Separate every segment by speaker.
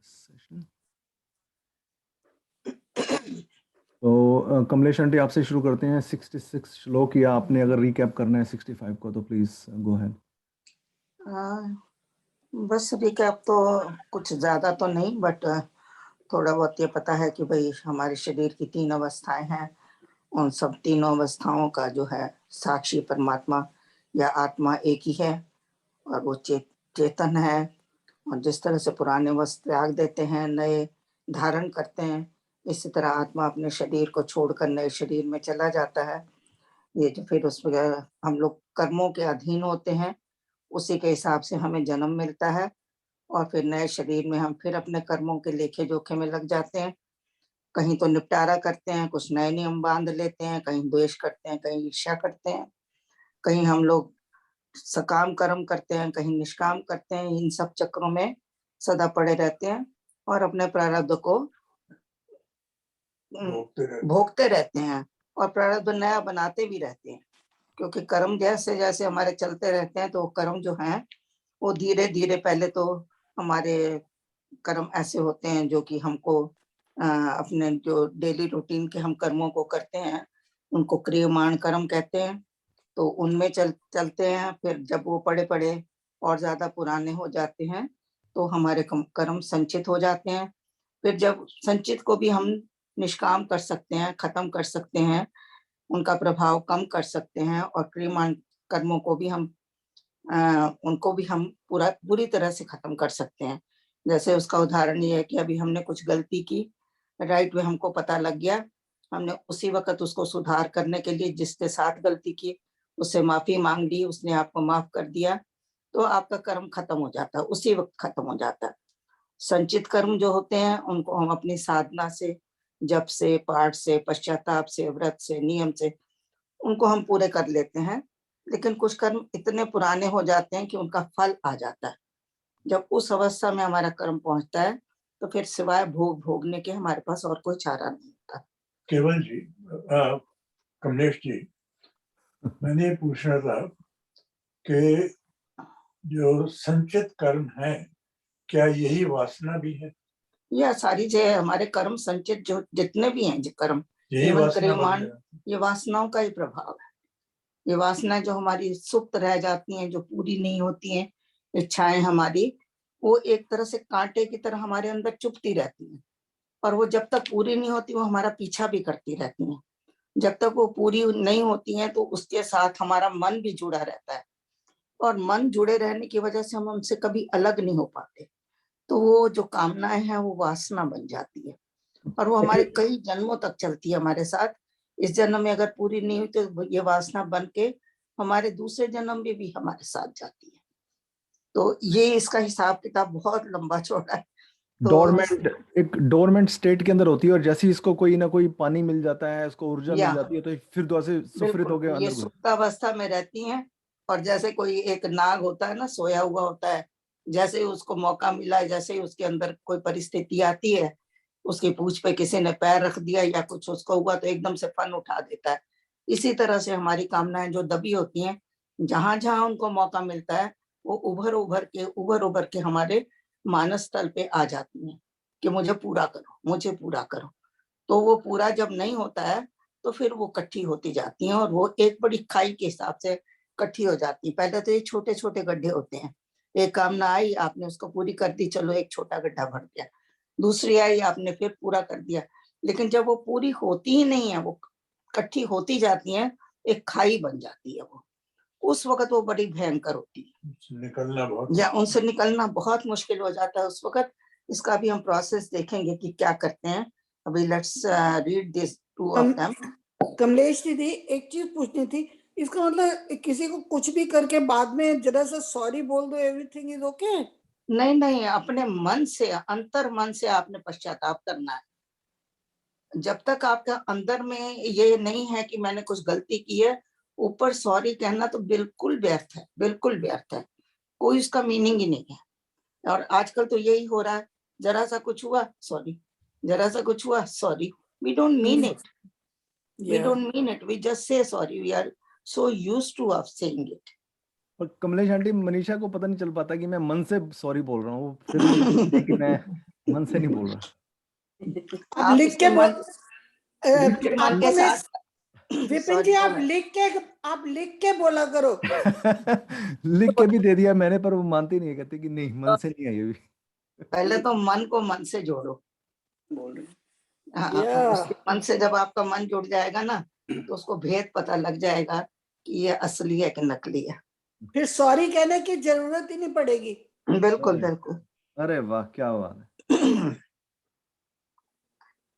Speaker 1: Session. तो Kamlesh aunty आपसे शुरू करते हैं 66 श्लोक, या आपने अगर रिकैप करना है 65 को तो प्लीज गो अहेड।
Speaker 2: बस रिकैप तो कुछ ज्यादा तो नहीं, बट थोड़ा बहुत ये पता है कि भाई हमारे शरीर की 3 अवस्थाएं हैं, उन सब तीनों अवस्थाओं का जो है साक्षी परमात्मा या आत्मा एक ही है, और वो चेतन है। और जिस तरह से पुराने वस्त्र त्याग देते हैं, नए धारण करते हैं, इसी तरह आत्मा अपने शरीर को छोड़कर नए शरीर में चला जाता है। ये जो फिर उसमें हम लोग कर्मों के अधीन होते हैं, उसी के हिसाब से हमें जन्म मिलता है, और फिर नए शरीर में हम फिर अपने कर्मों के लेखे जोखे में लग जाते हैं। कहीं तो निपटारा करते हैं, कुछ नए नियम बांध लेते हैं, कहीं द्वेष करते हैं, कहीं ईर्ष्या करते हैं, कहीं हम लोग सकाम कर्म करते हैं, कहीं निष्काम करते हैं। इन सब चक्रों में सदा पड़े रहते हैं और अपने प्रारब्ध को भोगते रहते हैं, और प्रारब्ध नया बनाते भी रहते हैं। क्योंकि कर्म जैसे जैसे हमारे चलते रहते हैं, तो कर्म जो हैं वो धीरे धीरे, पहले तो हमारे कर्म ऐसे होते हैं जो कि हमको अपने जो डेली रूटीन के हम कर्मों को करते हैं, उनको क्रियमाण कर्म कहते हैं। तो उनमें चलते हैं। फिर जब वो पड़े पड़े और ज्यादा पुराने हो जाते हैं, तो हमारे कर्म संचित हो जाते हैं। फिर जब संचित को भी हम निष्काम कर सकते हैं, खत्म कर सकते हैं, उनका प्रभाव कम कर सकते हैं, और क्रियमाण कर्मों को भी हम उनको भी हम पूरी तरह से खत्म कर सकते हैं। जैसे उसका उदाहरण ये है कि अभी हमने कुछ गलती की, राइट वे हमको पता लग गया, हमने उसी वक्त उसको सुधार करने के लिए जिसके साथ गलती की उससे माफी मांग ली, उसने आपको माफ कर दिया, तो आपका कर्म खत्म हो जाता है, उसी वक्त खत्म हो जाता है। संचित कर्म जो होते हैं उनको हम अपनी साधना से, जप से, पाठ से, पश्चाताप से, व्रत से, नियम से उनको हम पूरे कर लेते हैं। लेकिन कुछ कर्म इतने पुराने हो जाते हैं कि उनका फल आ जाता है। जब उस अवस्था में हमारा कर्म पहुंचता है, तो फिर सिवाय भोगने के हमारे पास और कोई चारा नहीं होता।
Speaker 3: केवल जी, कमलेश जी, मैंने पूछना था कि जो संचित कर्म है, क्या यही वासना भी है?
Speaker 2: यह सारी जो है हमारे कर्म संचित, जो जितने भी हैं जो कर्म, ये वासनाओं का ही प्रभाव है। ये वासना जो हमारी सुप्त रह जाती हैं, जो पूरी नहीं होती हैं इच्छाएं हमारी, वो एक तरह से कांटे की तरह हमारे अंदर चुभती रहती हैं, और वो जब तक पूरी नहीं होती वो हमारा पीछा भी करती रहती हैं। जब तक वो पूरी नहीं होती हैं तो उसके साथ हमारा मन भी जुड़ा रहता है, और मन जुड़े रहने की वजह से हम उनसे कभी अलग नहीं हो पाते। तो वो जो कामनाएं हैं वो वासना बन जाती है, और वो हमारे कई जन्मों तक चलती है हमारे साथ। इस जन्म में अगर पूरी नहीं हुई तो ये वासना बन के हमारे दूसरे जन्म में भी हमारे साथ जाती है। तो ये इसका हिसाब किताब बहुत लंबा चौड़ा है।
Speaker 1: एक डोरमेंट स्टेट के अंदर होती है, और जैसे ही इसको कोई ना कोई पानी मिल जाता है, इसको ऊर्जा मिल जाती है, तो फिर दोबारा से सुफरित हो गया
Speaker 2: ये सुप्तावस्था में रहती हैं। और जैसे कोई एक नाग होता है ना, सोया हुआ होता है, जैसे ही उसको मौका मिला है, जैसे ही उसके अंदर कोई परिस्थिति आती है, उसकी पूंछ पे किसी ने पैर रख दिया या कुछ उसको हुआ, तो एकदम से फन उठा देता है। इसी तरह से हमारी कामनाएं जो दबी होती हैं, जहां जहां उनको मौका मिलता है, वो उभर उभर के हमारे मानस तल पे आ जाती हैं कि मुझे पूरा करो, मुझे पूरा करो। तो वो पूरा जब नहीं होता है, तो फिर वो इकट्ठी होती जाती हैं, और वो एक बड़ी खाई के हिसाब से इकट्ठी हो जाती है। पहले तो ये छोटे छोटे गड्ढे होते हैं, एक कामना आई, आपने उसको पूरी कर दी, चलो एक छोटा गड्ढा भर गया। दूसरी आई, आपने फिर पूरा कर दिया। लेकिन जब वो पूरी होती ही नहीं है, वो इकट्ठी होती जाती है, एक खाई बन जाती है वो, उस वक्त वो बड़ी भयंकर होती है, उनसे निकलना बहुत मुश्किल हो जाता है उस वक्त। इसका भी हम प्रोसेस देखेंगे कि क्या करते हैं। अभी let's read this two of them.
Speaker 4: Kamlesh दीदी, एक चीज पूछनी थी, इसका मतलब किसी को कुछ भी करके बाद में जरा सा सॉरी बोल दो, एवरीथिंग इज ओके?
Speaker 2: नहीं नहीं, अपने मन से, अंतर मन से आपने पश्चाताप करना है। जब तक आपका अंदर में ये नहीं है कि मैंने कुछ गलती की है, ऊपर सॉरी कहना तो बिल्कुल व्यर्थ है, बिल्कुल व्यर्थ है, कोई इसका मीनिंग ही नहीं है। और आजकल तो यही हो रहा है, जरा सा कुछ हुआ सॉरी, जरा सा कुछ हुआ sorry. We don't mean it, we don't mean it, we just say sorry, we are so used to of saying it.
Speaker 1: और कमलेश आंटी, मनीषा को पता नहीं चल पाता कि मैं मन से सॉरी बोल रहा हूँ, फिर मुझे कि मैं मन से नहीं बोल रहा।
Speaker 4: आप लिख के
Speaker 2: मन
Speaker 4: आपको
Speaker 2: के
Speaker 4: मैं
Speaker 2: साथ
Speaker 4: विपिन जी आप लिख के बोला करो।
Speaker 1: लिख के भी दे दिया मैंने, पर वो मानती नहीं है, कहती कि नहीं मन से नहीं आई अभी।
Speaker 2: पहले तो मन को मन से जोड़ो।
Speaker 4: बोल रहे
Speaker 2: हाँ, उसके मन से जब आपका मन जुड़ जाएगा ना, तो उसको भेद पता लग जाएगा कि ये असली है कि नकली है।
Speaker 4: फिर सॉरी कहने की जरूरत ही नहीं पड़ेगी।
Speaker 2: बिल्कुल बिल्कुल।
Speaker 1: अरे वाह क्या बात है।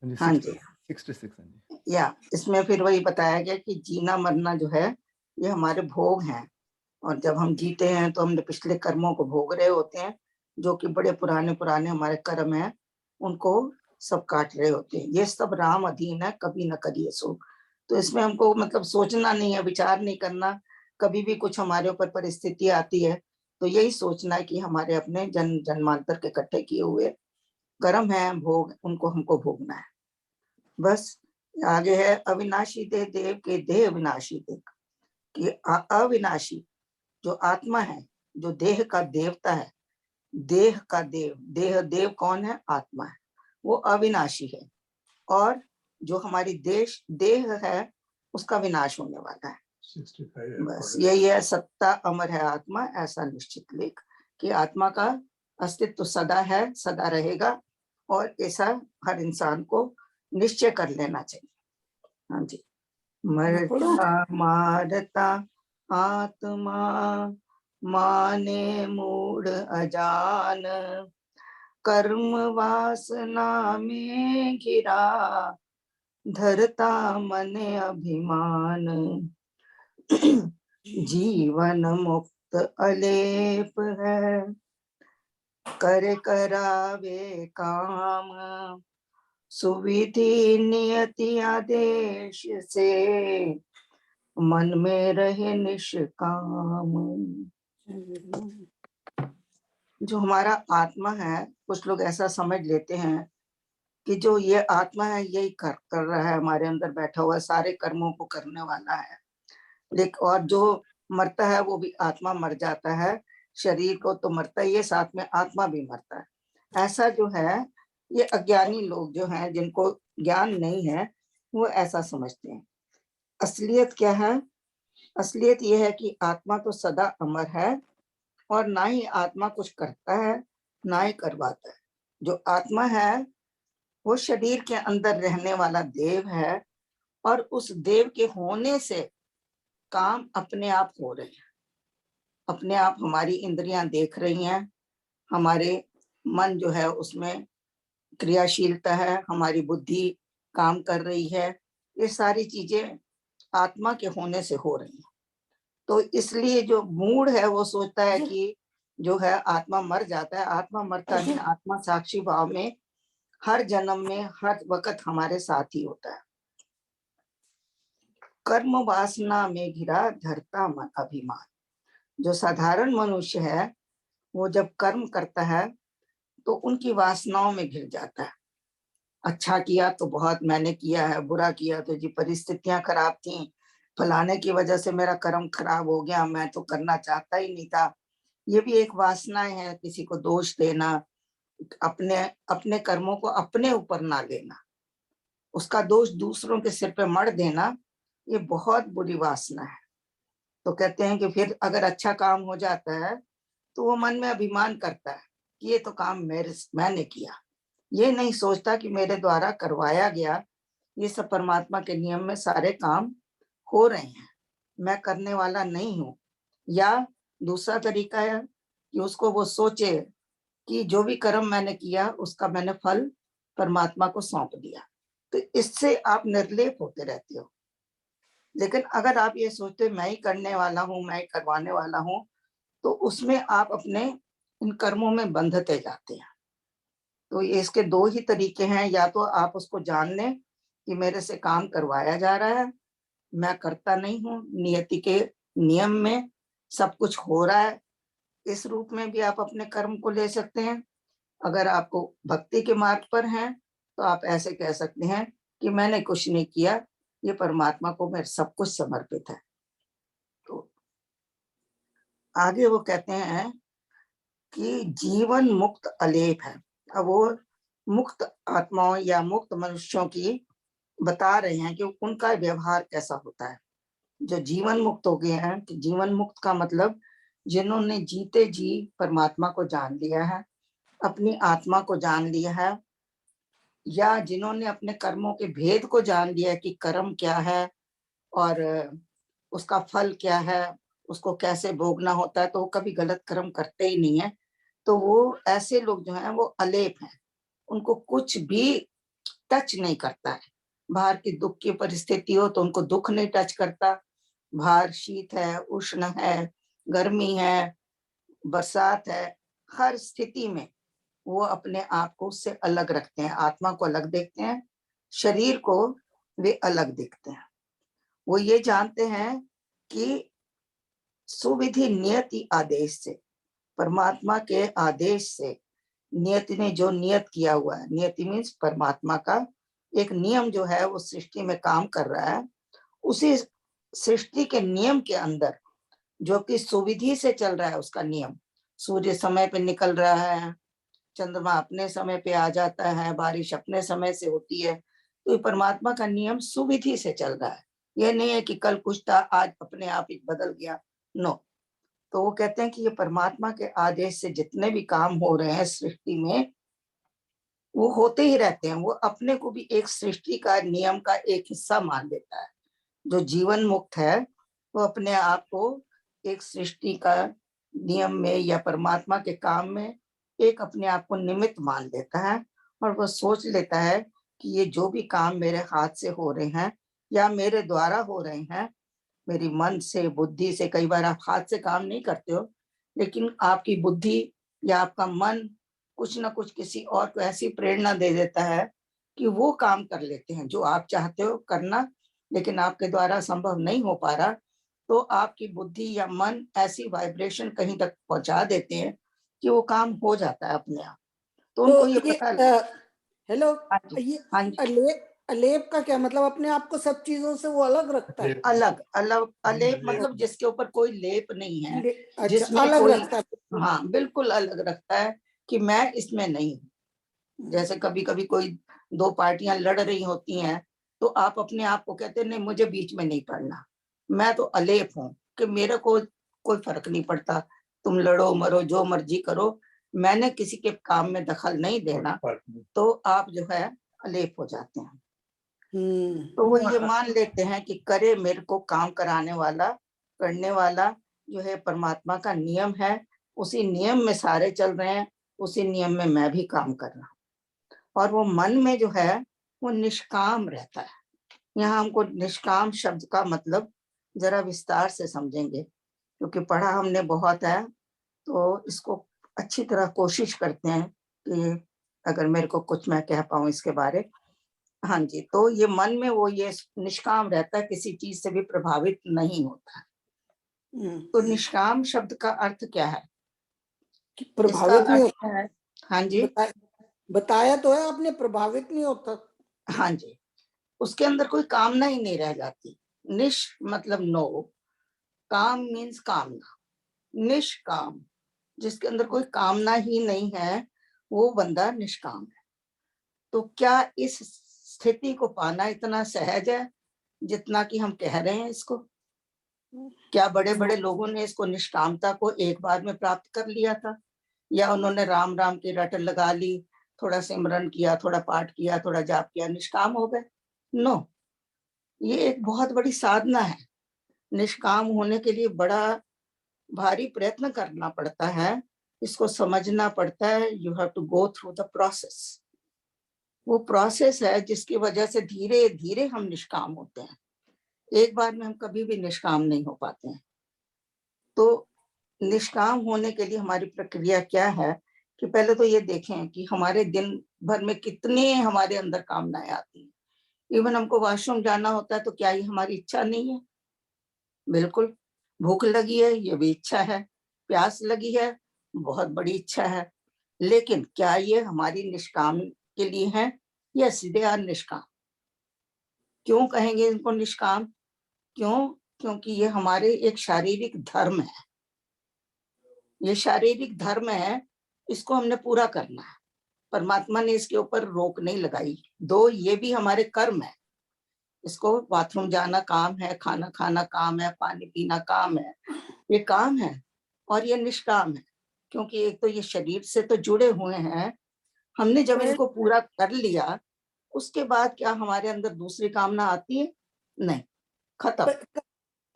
Speaker 2: हाँ जी
Speaker 1: 66। हाँ जी।
Speaker 2: या इसमें फिर वही बताया गया कि जीना मरना जो है ये हमारे भोग हैं, और जब हम जीते हैं तो हमने पिछले कर्मों को भोग रहे होते हैं, जो कि बड़े पुराने पुराने हमारे कर्म हैं, उनको सब काट रहे होते हैं। ये सब राम अधीन है, कभी न करिए सो। तो इसमें हमको मतलब सोचना नहीं है, विचार नहीं करना। कभी भी कुछ हमारे ऊपर परिस्थिति आती है तो यही सोचना है कि हमारे अपने जन्म जन्मांतर के इकट्ठे किए हुए कर्म हैं, भोग, उनको हमको भोगना है बस। आगे है अविनाशी देह देव के देह अविनाशी देव, कि अविनाशी जो आत्मा है, जो देह का देवता है, देह का देव, देव कौन है? आत्मा है, वो अविनाशी है। और जो हमारी देह है उसका विनाश होने वाला है।
Speaker 3: 65
Speaker 2: बस यही है, सत्ता अमर है आत्मा, ऐसा निश्चित लेख कि आत्मा का अस्तित्व सदा है, सदा रहेगा, और ऐसा हर इंसान को निश्चय कर लेना चाहिए। हाँ जी। मरता मारता आत्मा माने मूढ़ अजान, कर्म वासना में घिरा धरता मन अभिमान, जीवन मुक्त अलेप है कर करावे काम, सुविधि नियति आदेश से मन में रहे निष्काम। जो हमारा आत्मा है, कुछ लोग ऐसा समझ लेते हैं कि जो ये आत्मा है यही कर रहा है, हमारे अंदर बैठा हुआ सारे कर्मों को करने वाला है। लेकिन और जो मरता है वो भी आत्मा मर जाता है, शरीर को तो मरता ही है, साथ में आत्मा भी मरता है। ऐसा जो है ये अज्ञानी लोग जो हैं, जिनको ज्ञान नहीं है, वो ऐसा समझते हैं। असलियत क्या है? असलियत ये है कि आत्मा तो सदा अमर है, और ना ही आत्मा कुछ करता है ना ही करवाता है। जो आत्मा है वो शरीर के अंदर रहने वाला देव है, और उस देव के होने से काम अपने आप हो रहे हैं। अपने आप हमारी इंद्रियां देख रही हैं, हमारे मन जो है उसमें क्रियाशीलता है, हमारी बुद्धि काम कर रही है। ये सारी चीजें आत्मा के होने से हो रही हैं। तो इसलिए जो मूढ़ है वो सोचता है कि जो है आत्मा मर जाता है। आत्मा मरता नहीं, आत्मा साक्षी भाव में हर जन्म में हर वक्त हमारे साथ ही होता है। कर्म वासना में घिरा धरता मन अभिमान। जो साधारण मनुष्य है वो जब कर्म करता है तो उनकी वासनाओं में घिर जाता है। अच्छा किया तो बहुत मैंने किया है, बुरा किया तो जी परिस्थितियां खराब थी, फलाने की वजह से मेरा कर्म खराब हो गया, मैं तो करना चाहता ही नहीं था। ये भी एक वासना है, किसी को दोष देना, अपने अपने कर्मों को अपने ऊपर ना लेना, उसका दोष दूसरों के सिर पे मढ़ देना, ये बहुत बुरी वासना है। तो कहते हैं कि फिर अगर अच्छा काम हो जाता है तो वो मन में अभिमान करता है कि ये तो काम मैंने किया, ये नहीं सोचता कि मेरे द्वारा करवाया गया। ये सब परमात्मा के नियम में सारे काम हो रहे हैं, मैं करने वाला नहीं हूँ। या दूसरा तरीका है कि उसको वो सोचे कि जो भी कर्म मैंने किया उसका मैंने फल परमात्मा को सौंप दिया, तो इससे आप निर्लेप होते रहते हो। लेकिन अगर आप ये सोचते मैं ही करने वाला हूँ, मैं ही करवाने वाला हूँ, तो उसमें आप अपने इन कर्मों में बंधते जाते हैं। तो इसके दो ही तरीके हैं, या तो आप उसको जान लें कि मेरे से काम करवाया जा रहा है, मैं करता नहीं हूँ, नियति के नियम में सब कुछ हो रहा है। इस रूप में भी आप अपने कर्म को ले सकते हैं। अगर आपको भक्ति के मार्ग पर हैं तो आप ऐसे कह सकते हैं कि मैंने कुछ नहीं किया, ये परमात्मा को मेरे सब कुछ समर्पित है। तो आगे वो कहते हैं कि जीवन मुक्त अलेप है। अब वो मुक्त आत्माओं या मुक्त मनुष्यों की बता रहे हैं कि उनका व्यवहार कैसा होता है। जो जीवन मुक्त हो गए हैं, कि जीवन मुक्त का मतलब जिन्होंने जीते जी परमात्मा को जान लिया है, अपनी आत्मा को जान लिया है, या जिन्होंने अपने कर्मों के भेद को जान लिया है कि कर्म क्या है और उसका फल क्या है, उसको कैसे भोगना होता है, तो वो कभी गलत कर्म करते ही नहीं है। तो वो ऐसे लोग जो हैं वो अलेप हैं, उनको कुछ भी टच नहीं करता है। बाहर की दुख की परिस्थिति हो तो उनको दुख नहीं टच करता। बाहर शीत है, उष्ण है, गर्मी है, बरसात है, हर स्थिति में वो अपने आप को उससे अलग रखते हैं, आत्मा को अलग देखते हैं, शरीर को वे अलग देखते हैं। वो ये जानते हैं कि सुविधि नियति आदेश से, परमात्मा के आदेश से, नियति ने जो नियत किया हुआ है, नियति मीन्स परमात्मा का एक नियम जो है वो सृष्टि में काम कर रहा है, उसी सृष्टि के नियम के अंदर जो कि सुविधि से चल रहा है, उसका नियम, सूर्य समय पे निकल रहा है, चंद्रमा अपने समय पे आ जाता है, बारिश अपने समय से होती है, तो ये परमात्मा का नियम सुविधि से चल रहा है। यह नहीं है कि कल कुछ था आज अपने आप ही बदल गया, नो। तो वो कहते हैं कि ये परमात्मा के आदेश से जितने भी काम हो रहे हैं सृष्टि में, वो होते ही रहते हैं। वो अपने को भी एक सृष्टि का नियम का एक हिस्सा मान लेता है। जो जीवन मुक्त है वो अपने आप को एक सृष्टि का नियम में या परमात्मा के काम में एक अपने आप को निमित्त मान लेता है, और वो सोच लेता है कि ये जो भी काम मेरे हाथ से हो रहे हैं या मेरे द्वारा हो रहे हैं, मेरी मन से, बुद्धि से, कई बार आप हाथ से काम नहीं करते हो, लेकिन आपकी बुद्धि या आपका मन कुछ ना कुछ किसी और को ऐसी प्रेरणा दे देता है कि वो काम कर लेते हैं जो आप चाहते हो करना, लेकिन आपके द्वारा संभव नहीं हो पा रहा, तो आपकी बुद्धि या मन ऐसी वाइब्रेशन कहीं तक पहुंचा देते हैं कि वो काम हो जाता है अपने आप। तो उनको ये
Speaker 4: तो ये
Speaker 2: पता।
Speaker 4: हेलो,
Speaker 2: हाँ जी,
Speaker 4: ये
Speaker 2: हाँ जी।
Speaker 4: अलेप का क्या मतलब? अपने आप को सब चीजों से वो अलग रखता है?
Speaker 2: अलग अलग अलेप
Speaker 3: अलेप।
Speaker 2: मतलब जिसके ऊपर कोई लेप नहीं है,
Speaker 4: अच्छा,
Speaker 2: जिसमें
Speaker 4: अलग
Speaker 2: कोई,
Speaker 4: रखता है।
Speaker 2: हाँ बिल्कुल अलग रखता है कि मैं इसमें नहीं हूँ। जैसे कभी कभी कोई दो पार्टियां लड़ रही होती हैं, तो आप अपने आप को कहते हैं नहीं मुझे बीच में नहीं पड़ना, मैं तो अलेप हूँ, कि मेरे को कोई फर्क नहीं पड़ता, तुम लड़ो मरो जो मर्जी करो, मैंने किसी के काम में दखल नहीं देना। तो आप जो है अलेप हो जाते हैं। तो वो ये मान लेते हैं कि करे मेरे को काम कराने वाला, करने वाला जो है परमात्मा का नियम है, उसी नियम में सारे चल रहे हैं, उसी नियम में मैं भी काम कर रहा हूँ। और वो मन में जो है वो निष्काम रहता है। यहाँ हमको निष्काम शब्द का मतलब जरा विस्तार से समझेंगे, क्योंकि पढ़ा हमने बहुत है, तो इसको अच्छी तरह कोशिश करते हैं कि अगर मेरे को कुछ मैं कह पाऊं इसके बारे। हाँ जी, तो ये मन में वो ये निष्काम रहता है, किसी चीज से भी प्रभावित नहीं होता। तो निष्काम शब्द का अर्थ क्या है? इसका
Speaker 4: प्रभावित नहीं
Speaker 2: अर्थ
Speaker 4: होता।
Speaker 2: है, हाँ जी,
Speaker 4: बताया तो है आपने, प्रभावित नहीं होता।
Speaker 2: हाँ जी, उसके अंदर कोई कामना ही नहीं रह जाती। निश मतलब नो, काम मीन्स कामना, निष्काम जिसके अंदर कोई कामना ही नहीं है वो बंदा निष्काम है। तो क्या इस स्थिति को पाना इतना सहज है जितना कि हम कह रहे हैं इसको? क्या बड़े बड़े लोगों ने इसको निष्कामता को एक बार में प्राप्त कर लिया था, या उन्होंने राम राम की रट लगा ली, थोड़ा सिमरन किया, थोड़ा पाठ किया, थोड़ा जाप किया, निष्काम हो गए? नो, ये एक बहुत बड़ी साधना है। निष्काम होने के लिए बड़ा भारी प्रयत्न करना पड़ता है, इसको समझना पड़ता है। You have to go through the process. वो प्रोसेस है जिसकी वजह से धीरे धीरे हम निष्काम होते हैं। एक बार में हम कभी भी निष्काम नहीं हो पाते हैं। तो निष्काम होने के लिए हमारी प्रक्रिया क्या है कि पहले तो ये देखें कि हमारे दिन भर में कितने हमारे अंदर कामनाएं आती हैं। इवन हमको वॉशरूम जाना होता है तो क्या ये हमारी इच्छा नहीं है? बिल्कुल। भूख लगी है, ये भी इच्छा है। प्यास लगी है, बहुत बड़ी इच्छा है। लेकिन क्या ये हमारी निष्काम के लिए है या सीधे निष्काम? क्यों कहेंगे इनको निष्काम? क्यों? क्योंकि ये हमारे एक शारीरिक धर्म है। ये शारीरिक धर्म है, इसको हमने पूरा करना है। परमात्मा ने इसके ऊपर रोक नहीं लगाई। दो ये भी हमारे कर्म है, इसको बाथरूम जाना काम है, खाना खाना काम है, पानी पीना काम है, ये काम है और ये निष्काम है, क्योंकि एक तो ये शरीर से तो जुड़े हुए हैं। हमने जब इनको पूरा कर लिया उसके बाद क्या हमारे अंदर दूसरी कामना आती है? नहीं, खत्म।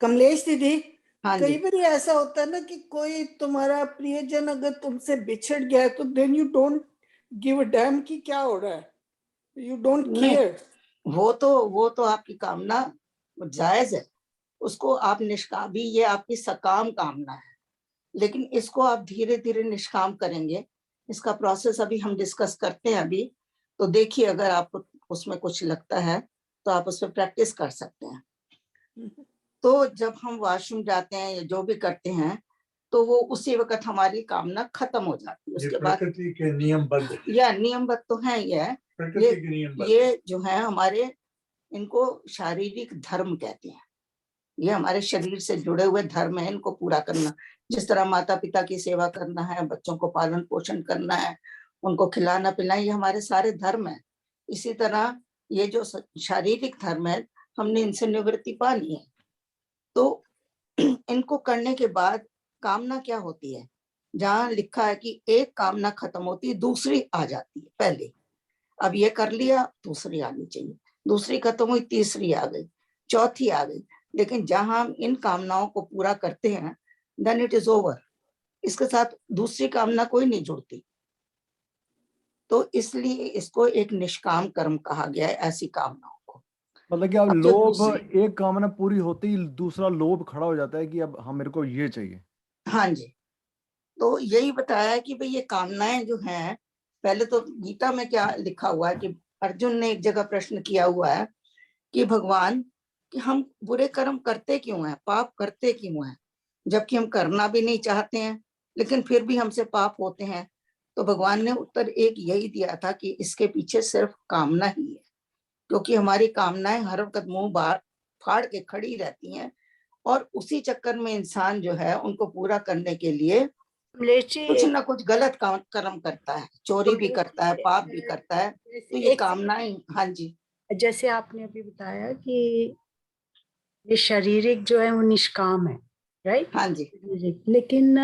Speaker 4: कमलेश दीदी,
Speaker 2: हाँ
Speaker 4: कई
Speaker 2: जी,
Speaker 4: बार ऐसा होता है ना कि कोई तुम्हारा प्रियजन अगर तुमसे बिछड़ गया है तो then you don't give a damn कि क्या हो रहा है, यू डोंट
Speaker 2: नहीं,
Speaker 4: केयर।
Speaker 2: वो तो आपकी कामना जायज है, उसको आप निष्काम भी, ये आपकी सकाम कामना है, लेकिन इसको आप धीरे धीरे निष्काम करेंगे। इसका प्रोसेस अभी हम डिस्कस करते हैं अभी, तो देखिए अगर आपको उसमें कुछ लगता है तो आप उस पर प्रैक्टिस कर सकते हैं। तो जब हम वॉशरूम जाते हैं या जो भी करते हैं तो वो उसी वक्त हमारी कामना खत्म हो जाती है। उसके बाद
Speaker 3: प्रकृति के नियमबद्ध,
Speaker 2: या नियमबद्ध तो है
Speaker 3: प्रकृति के नियमबद्ध,
Speaker 2: ये जो है हमारे, इनको शारीरिक धर्म कहते हैं। ये हमारे शरीर से जुड़े हुए धर्म है, इनको पूरा करना। जिस तरह माता पिता की सेवा करना है, बच्चों को पालन पोषण करना है, उनको खिलाना पिलाना, ये हमारे सारे धर्म है। इसी तरह ये जो शारीरिक धर्म है, हमने इनसे निवृत्ति पानी है। तो इनको करने के बाद कामना क्या होती है? जहाँ लिखा है कि एक कामना खत्म होती है, दूसरी आ जाती है पहले। अब ये कर लिया, दूसरी आनी चाहिए, दूसरी खत्म हुई, तीसरी आ गई, चौथी आ गई। लेकिन जहां हम इन कामनाओं को पूरा करते हैं देन इट इज ओवर, इसके साथ दूसरी कामना कोई नहीं जुड़ती। तो इसलिए इसको एक निष्काम कर्म कहा गया है, ऐसी कामनाओं को।
Speaker 1: मतलब कि अब
Speaker 2: अब जो
Speaker 1: लोभ,
Speaker 2: दूसरी,
Speaker 1: एक कामना पूरी होते ही दूसरा लोभ खड़ा हो जाता है कि अब हाँ मेरे को ये चाहिए।
Speaker 2: हाँ जी, तो यही बताया है कि भाई ये कामनाएं जो हैं, पहले तो गीता में क्या लिखा हुआ है कि अर्जुन ने एक जगह प्रश्न किया हुआ है कि भगवान, कि हम बुरे कर्म करते क्यों हैं, पाप करते क्यों हैं, जबकि हम करना भी नहीं चाहते हैं लेकिन फिर भी हमसे पाप होते हैं। तो भगवान ने उत्तर एक यही दिया था कि इसके पीछे सिर्फ कामना ही है, क्योंकि हमारी कामनाएं हर वक्त मुंह बाहर फाड़ के खड़ी रहती हैं और उसी चक्कर में इंसान जो है उनको पूरा करने के लिए कुछ ना कुछ गलत कर्म करता है, चोरी भी करता है, पाप भी करता है। तो ये कामनाएं, हाँ जी,
Speaker 5: जैसे आपने अभी बताया कि ये शारीरिक जो है वो निष्काम है, राइट?
Speaker 2: हाँ जी,
Speaker 5: लेकिन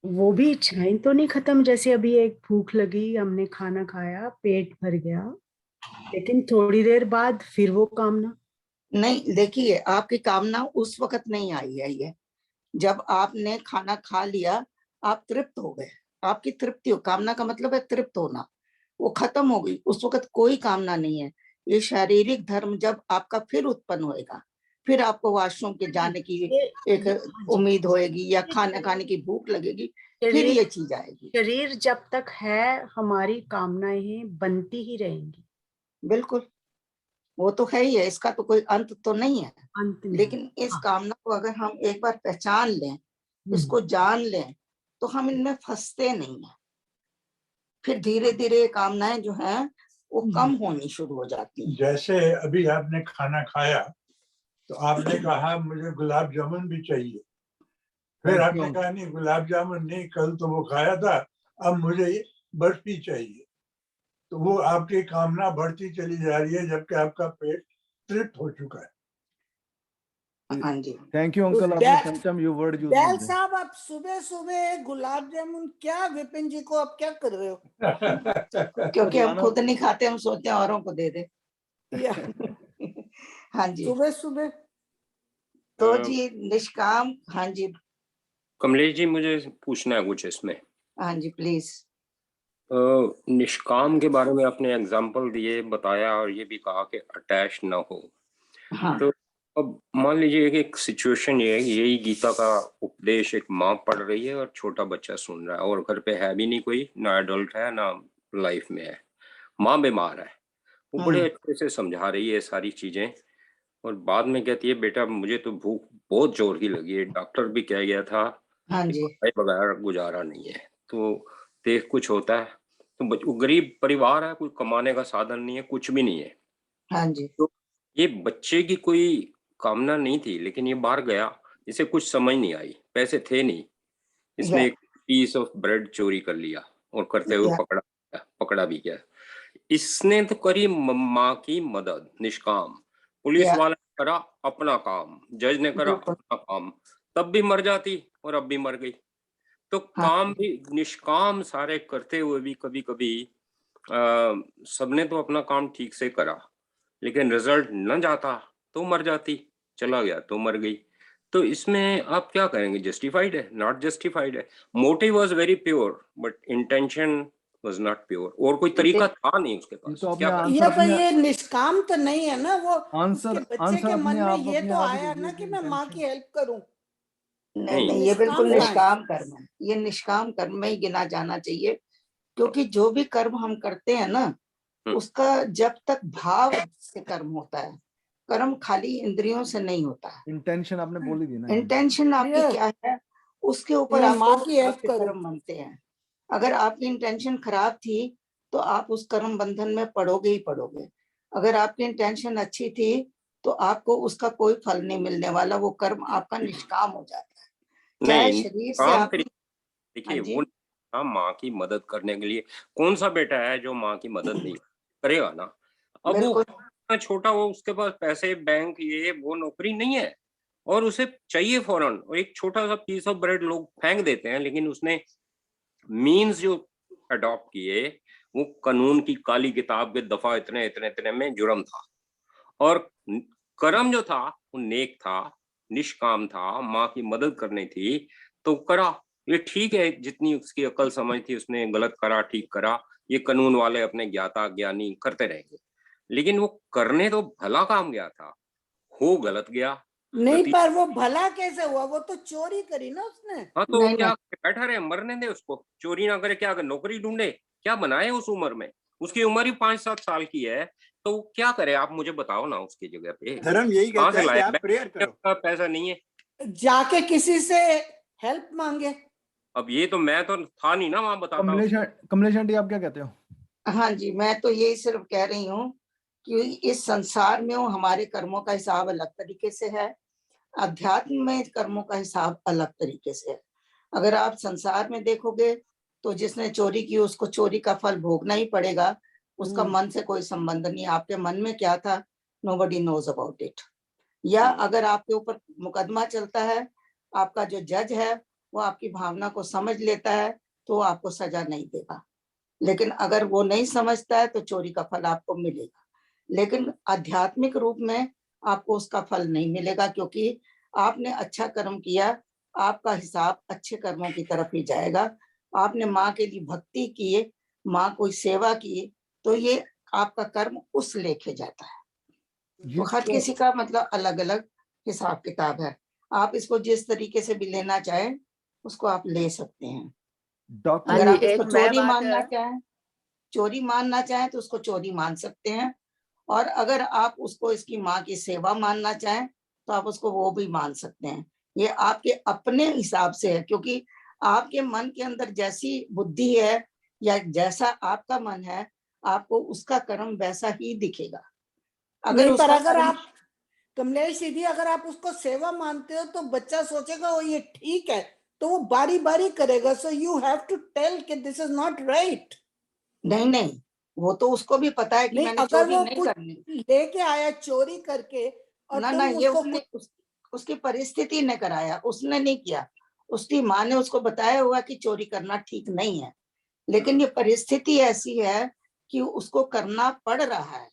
Speaker 5: वो भी इच्छाएं तो नहीं खत्म। जैसे अभी एक भूख लगी, हमने खाना खाया, पेट भर गया, लेकिन थोड़ी देर बाद फिर वो कामना।
Speaker 2: नहीं देखिए, आपकी कामना उस वक्त नहीं आई है, ये जब आपने खाना खा लिया, आप तृप्त हो गए, आपकी तृप्ति हो, कामना का मतलब है तृप्त होना, वो खत्म हो गई, उस वक्त कोई कामना नहीं है। ये शारीरिक धर्म जब आपका फिर उत्पन्न होएगा, फिर आपको वॉशरूम के जाने की एक उम्मीद होएगी या खाना खाने की भूख लगेगी, फिर ये चीज आएगी।
Speaker 5: शरीर जब तक है हमारी कामनाएं बनती ही रहेंगी।
Speaker 2: बिल्कुल, वो तो है ही है, इसका तो कोई अंत तो नहीं है।
Speaker 5: अंत में
Speaker 2: लेकिन इस कामना को अगर हम एक बार पहचान लें, इसको जान लें, तो हम इनमें फंसते नहीं है। फिर धीरे धीरे कामनाएं जो हैं वो कम होनी शुरू हो जाती हैं।
Speaker 3: जैसे अभी आपने खाना खाया तो आपने कहा मुझे गुलाब जामुन भी चाहिए, फिर आपने कहा नहीं गुलाब जामुन नहीं, कल तो वो खाया था, अब मुझे बर्फी चाहिए। तो वो आपकी कामना बढ़ती चली जा रही है जबकि आपका पेट तृप्त हो चुका है।
Speaker 2: हाँ जी,
Speaker 1: थैंक यू अंकल, आपने पंचम यू वर्ड यूज
Speaker 4: बैल साहब, आप सुबह सुबह गुलाब जामुन क्या, विपिन जी को आप क्या कर रहे हो?
Speaker 2: क्योंकि हम खुद नहीं खाते, हम सोचते हैं औरों को दे दे।
Speaker 4: या
Speaker 2: हाँ जी,
Speaker 4: सुबह सुबह
Speaker 2: तो जी निष्काम, हाँ जी,
Speaker 6: कमलेश जी मुझे पूछना है कुछ इसमें।
Speaker 2: हाँ जी प्लीज।
Speaker 6: निष्काम के बारे में आपने एग्जाम्पल दिए, बताया और ये भी कहा कि अटैच ना हो।
Speaker 2: हाँ,
Speaker 6: तो अब मान लीजिए कि एक सिचुएशन ये है, यही गीता का उपदेश एक माँ पढ़ रही है और छोटा बच्चा सुन रहा है और घर पे है भी नहीं कोई, ना एडल्ट है ना लाइफ में है, माँ बीमार है, वो बड़े अच्छे से समझा रही है सारी चीजें और बाद में कहती है बेटा मुझे तो भूख बहुत जोर की लगी है, डॉक्टर भी कह गया था
Speaker 2: हाँ
Speaker 6: कि
Speaker 2: जी,
Speaker 6: खाए बगैर गुजारा नहीं है। तो देख कुछ होता है, तो गरीब परिवार है, कोई कमाने का साधन नहीं है, कुछ भी नहीं है।
Speaker 2: हाँ जी,
Speaker 6: तो ये बच्चे की कोई कामना नहीं थी, लेकिन ये बाहर गया, इसे कुछ समझ नहीं आई, पैसे थे नहीं, इसने एक पीस ऑफ ब्रेड चोरी कर लिया और करते हुए
Speaker 2: या,
Speaker 6: पकड़ा, पकड़ा भी गया। इसने तो करी माँ की मदद निष्काम, पुलिस
Speaker 2: या
Speaker 6: वाला ने करा अपना काम, जज ने करा
Speaker 2: बिल्कुल
Speaker 6: अपना काम, तब भी मर जाती और अब भी मर गई। तो
Speaker 2: हाँ
Speaker 6: काम भी निष्काम सारे करते हुए भी कभी कभी सबने तो अपना काम ठीक से करा, लेकिन रिजल्ट न जाता तो मर जाती, चला गया तो मर गई। तो इसमें आप क्या करेंगे? जस्टिफाइड है? नॉट जस्टिफाइड है। Motive was very pure but intention was not pure, और कोई तरीका था नहीं उसके
Speaker 1: ये
Speaker 6: पास,
Speaker 1: तो
Speaker 6: क्या
Speaker 1: आपने
Speaker 6: कर?
Speaker 4: ये
Speaker 1: आंसर
Speaker 4: तो
Speaker 1: अपने
Speaker 4: ये निष्काम तो नहीं है ना, वो उसके
Speaker 1: आंसर
Speaker 4: बच्चे
Speaker 1: आंसर
Speaker 4: के मन
Speaker 1: अपने
Speaker 4: में
Speaker 1: आप
Speaker 4: ये
Speaker 1: अपने
Speaker 4: तो
Speaker 1: आप ही
Speaker 4: आया
Speaker 1: दे
Speaker 4: ना
Speaker 1: दिया
Speaker 4: कि
Speaker 1: कि
Speaker 4: मैं माँ
Speaker 1: इंटेंशन।
Speaker 4: की हेल्प करूं।
Speaker 2: नहीं
Speaker 6: नहीं,
Speaker 2: नहीं, ये बिल्कुल
Speaker 4: निष्काम कहाँ है?
Speaker 2: निष्काम कर्म है, ये निष्काम कर्म में ही गिना जाना चाहिए। क्योंकि जो भी कर्म हम करते हैं ना, उसका जब तक भाव से कर्म होता है, कर्म खाली इंद्रियों से नहीं होता है।
Speaker 1: इंटेंशन आपने बोल ही दी ना।
Speaker 2: इंटेंशन आपकी
Speaker 4: ये
Speaker 2: क्या है, उसके ऊपर
Speaker 4: मैं
Speaker 2: आपको
Speaker 4: माँ की हेल्प
Speaker 2: आपके
Speaker 4: करूं।
Speaker 2: कर्म बनते हैं। अगर आपकी इंटेंशन खराब थी तो आप उस कर्म बंधन में पड़ोगे ही पड़ोगे। अगर आपकी इंटेंशन अच्छी थी तो आपको उसका कोई फल नहीं मिलने वाला, वो कर्म आपका निष्काम हो जाता है। चाहे
Speaker 6: नहीं,
Speaker 2: शरीर से
Speaker 6: काम
Speaker 2: आपकी, हाँ
Speaker 6: देखिए
Speaker 2: जी
Speaker 6: वो माँ की मदद करने के लिए, कौन सा बेटा है जो माँ की मदद नहीं करेगा ना? अब वो
Speaker 2: बिल्कुल
Speaker 6: इतना छोटा, वो उसके पास पैसे, बैंक, ये वो नौकरी नहीं है और उसे चाहिए फौरन, और एक छोटा सा पीस ऑफ ब्रेड लोग फेंक देते हैं, लेकिन उसने मीन्स जो अडॉप्ट किए वो कानून की काली किताब के दफा इतने इतने इतने में जुर्म था, और कर्म जो था वो नेक था, निष्काम था, माँ की मदद करनी थी तो करा। ये ठीक है, जितनी उसकी अकल समझ थी उसने गलत करा, ठीक करा, ये कानून वाले अपने ज्ञाता ज्ञानी करते रहेंगे, लेकिन वो करने तो भला काम गया था, हो गलत गया।
Speaker 4: नहीं,
Speaker 6: नतीजा,
Speaker 4: पर वो भला कैसे हुआ? वो तो चोरी करी ना उसने।
Speaker 6: हाँ तो
Speaker 2: नहीं
Speaker 6: क्या
Speaker 2: नहीं,
Speaker 6: बैठा रहे, मरने दे उसको, चोरी ना करे, क्या करे, नौकरी ढूंढे, क्या बनाए उस उम्र में? उसकी उम्र ही 5-7 साल की है, तो क्या करे? आप मुझे बताओ ना, उसकी जगह पे
Speaker 7: धर्म यही
Speaker 6: कहाँ
Speaker 7: कहता
Speaker 6: से
Speaker 7: है कि
Speaker 6: लाए?
Speaker 7: आप प्रेयर करो।
Speaker 6: पैसा नहीं है।
Speaker 4: जाके किसी से हेल्प मांगे।
Speaker 6: अब ये तो मैं तो था नहीं ना वहां बताता
Speaker 1: कमलेश
Speaker 6: उसको।
Speaker 1: कमलेश आंटी आप क्या कहते हो?
Speaker 2: हाँ जी, मैं तो यही सिर्फ कह रही हूँ कि इस संसार में वो हमारे कर्मों का हिसाब अलग तरीके से है, अध्यात्म में कर्मों का हिसाब अलग तरीके से है। अगर आप संसार में देखोगे तो जिसने चोरी की उसको चोरी का फल भोगना ही पड़ेगा, उसका मन से कोई संबंध नहीं। आपके मन में क्या था, नोबडी नोज अबाउट इट। या अगर आपके ऊपर मुकदमा चलता है, आपका जो जज है वो आपकी भावना को समझ लेता है तो वो आपको सजा नहीं देगा। लेकिन अगर वो नहीं समझता है तो चोरी का फल आपको मिलेगा, लेकिन आध्यात्मिक रूप में आपको उसका फल नहीं मिलेगा, क्योंकि आपने अच्छा कर्म किया, आपका हिसाब अच्छे कर्मों की तरफ ही जाएगा। आपने माँ के लिए भक्ति की, माँ को सेवा की, तो ये आपका कर्म उस लेखे जाता है। तो
Speaker 1: ये
Speaker 2: हर
Speaker 1: तो
Speaker 2: किसी का मतलब अलग अलग हिसाब किताब है। आप इसको जिस तरीके से भी लेना चाहें उसको आप ले सकते हैं।
Speaker 1: डॉक्टर
Speaker 2: अगर
Speaker 5: जी,
Speaker 2: आप इसको
Speaker 5: एक मैं
Speaker 2: चोरी
Speaker 5: बात
Speaker 2: मानना चाहें तो उसको चोरी मान सकते हैं, और अगर आप उसको इसकी माँ की सेवा मानना चाहें तो आप उसको वो भी मान सकते हैं। ये आपके अपने हिसाब से है, क्योंकि आपके मन के अंदर जैसी बुद्धि है या जैसा आपका मन है, आपको उसका कर्म वैसा ही दिखेगा। अगर
Speaker 4: नहीं, पर
Speaker 2: उसका
Speaker 4: अगर
Speaker 2: कर्म,
Speaker 4: आप कमलेश दीदी, अगर आप उसको सेवा मानते हो तो बच्चा सोचेगा वो ये ठीक है, तो वो बारी बारी करेगा। So you have to tell कि दिस इज नॉट राइट।
Speaker 2: नहीं नहीं, वो तो उसको भी पता है कि
Speaker 4: नहीं,
Speaker 2: मैंने
Speaker 4: अगर
Speaker 2: चोरी
Speaker 4: वो
Speaker 2: नहीं
Speaker 4: कुछ
Speaker 2: करनी।
Speaker 4: लेके आया चोरी करके और
Speaker 2: ना ना,
Speaker 4: तुम
Speaker 2: ये
Speaker 4: उसको कुछ,
Speaker 2: उसकी परिस्थिति ने कराया, उसने नहीं किया। उसकी माँ ने उसको बताया हुआ कि चोरी करना ठीक नहीं है, लेकिन ये परिस्थिति ऐसी है कि उसको करना पड़ रहा है।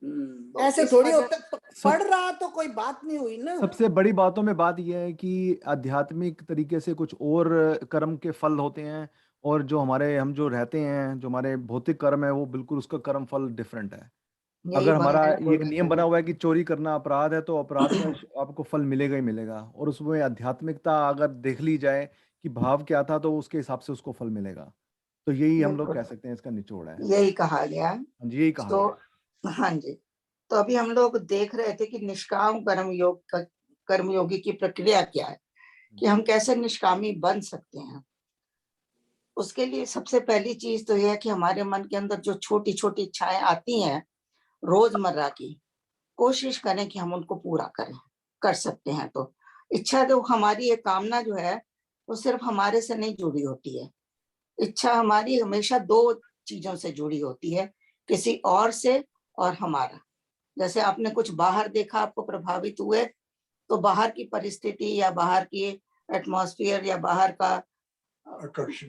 Speaker 2: तो
Speaker 4: ऐसे
Speaker 2: इस
Speaker 4: थोड़ी
Speaker 2: वजह
Speaker 4: होता।
Speaker 1: सब
Speaker 4: पढ़ रहा तो कोई बात नहीं हुई ना।
Speaker 1: सबसे बड़ी बातों में बात यह है कि आध्यात्मिक तरीके से कुछ और कर्म के फल होते हैं, और जो हमारे हम जो रहते हैं, जो हमारे भौतिक कर्म है, वो बिल्कुल उसका कर्म फल डिफरेंट है।
Speaker 2: यही
Speaker 1: अगर
Speaker 2: बात
Speaker 1: हमारा
Speaker 2: मैं
Speaker 1: ये
Speaker 2: बोल
Speaker 1: एक
Speaker 2: रही
Speaker 1: नियम
Speaker 2: हूँ।
Speaker 1: बना हुआ है कि चोरी करना अपराध है, तो अपराध का आपको फल मिलेगा ही मिलेगा, और उसमें आध्यात्मिकता अगर देख ली जाए कि भाव क्या था, तो उसके हिसाब से उसको फल मिलेगा। तो यही हम लोग कह
Speaker 2: बिल्कुल
Speaker 1: सकते हैं, इसका निचोड़ है।
Speaker 2: यही कहा गया।
Speaker 1: हाँ जी, यही कहा
Speaker 2: तो
Speaker 1: गया।
Speaker 2: हाँ जी, तो अभी हम लोग देख रहे थे कि निष्काम कर्मयोगी की प्रक्रिया क्या है, कि हम कैसे निष्कामी बन सकते हैं। उसके लिए सबसे पहली चीज तो यह है कि हमारे मन के अंदर जो छोटी छोटी इच्छाएं आती हैं रोजमर्रा की, कोशिश करें कि हम उनको पूरा करें। कर सकते हैं तो इच्छा, जो हमारी एक कामना जो है वो सिर्फ हमारे से नहीं जुड़ी होती है। इच्छा हमारी हमेशा दो चीजों से जुड़ी होती है, किसी और से और हमारा। जैसे आपने कुछ बाहर देखा, आपको प्रभावित हुए, तो बाहर की परिस्थिति या बाहर की एटमॉस्फेयर या बाहर का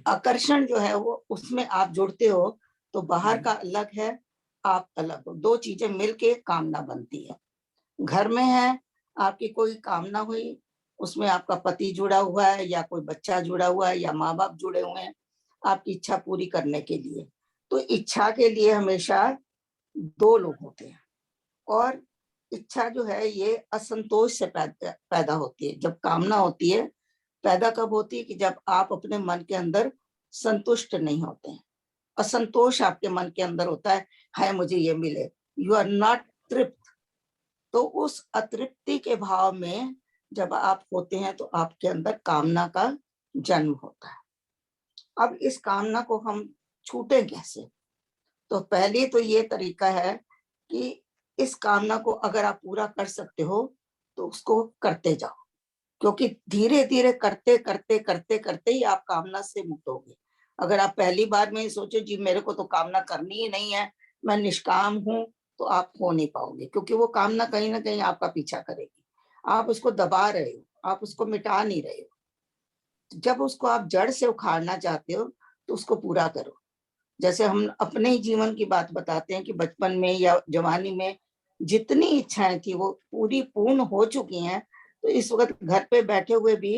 Speaker 2: आकर्षण जो है वो उसमें आप जुड़ते हो, तो बाहर का अलग है, आप अलग हो, दो चीजें मिलके कामना बनती है। घर में है, आपकी कोई कामना हुई, उसमें आपका पति जुड़ा हुआ है या कोई बच्चा जुड़ा हुआ है या माँ बाप जुड़े हुए हैं आपकी इच्छा पूरी करने के लिए। तो इच्छा के लिए हमेशा दो लोग होते हैं, और इच्छा जो है ये असंतोष से पैदा होती है। जब कामना होती है पैदा कब होती है कि जब आप अपने मन के अंदर संतुष्ट नहीं होते हैं, असंतोष आपके मन के अंदर होता है मुझे ये मिले, यू आर नॉट तृप्त। तो उस अतृप्ति के भाव में जब आप होते हैं तो आपके अंदर कामना का जन्म होता है। अब इस कामना को हम छूटे कैसे? तो पहले तो ये तरीका है कि इस कामना को अगर आप पूरा कर सकते हो तो उसको करते जाओ, क्योंकि धीरे धीरे करते करते करते करते ही आप कामना से मुक्त होगे। अगर आप पहली बार में ही सोचो जी मेरे को तो कामना करनी ही नहीं है, मैं निष्काम हूं, तो आप हो नहीं पाओगे, क्योंकि वो कामना कहीं ना कहीं आपका पीछा करेगी। आप उसको दबा रहे हो, आप उसको मिटा नहीं रहे हो। जब उसको आप जड़ से उखाड़ना चाहते हो तो उसको पूरा करो। जैसे हम अपने ही जीवन की बात बताते हैं कि बचपन में या जवानी में जितनी इच्छाएं थी वो पूरी पूर्ण हो चुकी हैं, तो इस वक्त घर पे बैठे हुए भी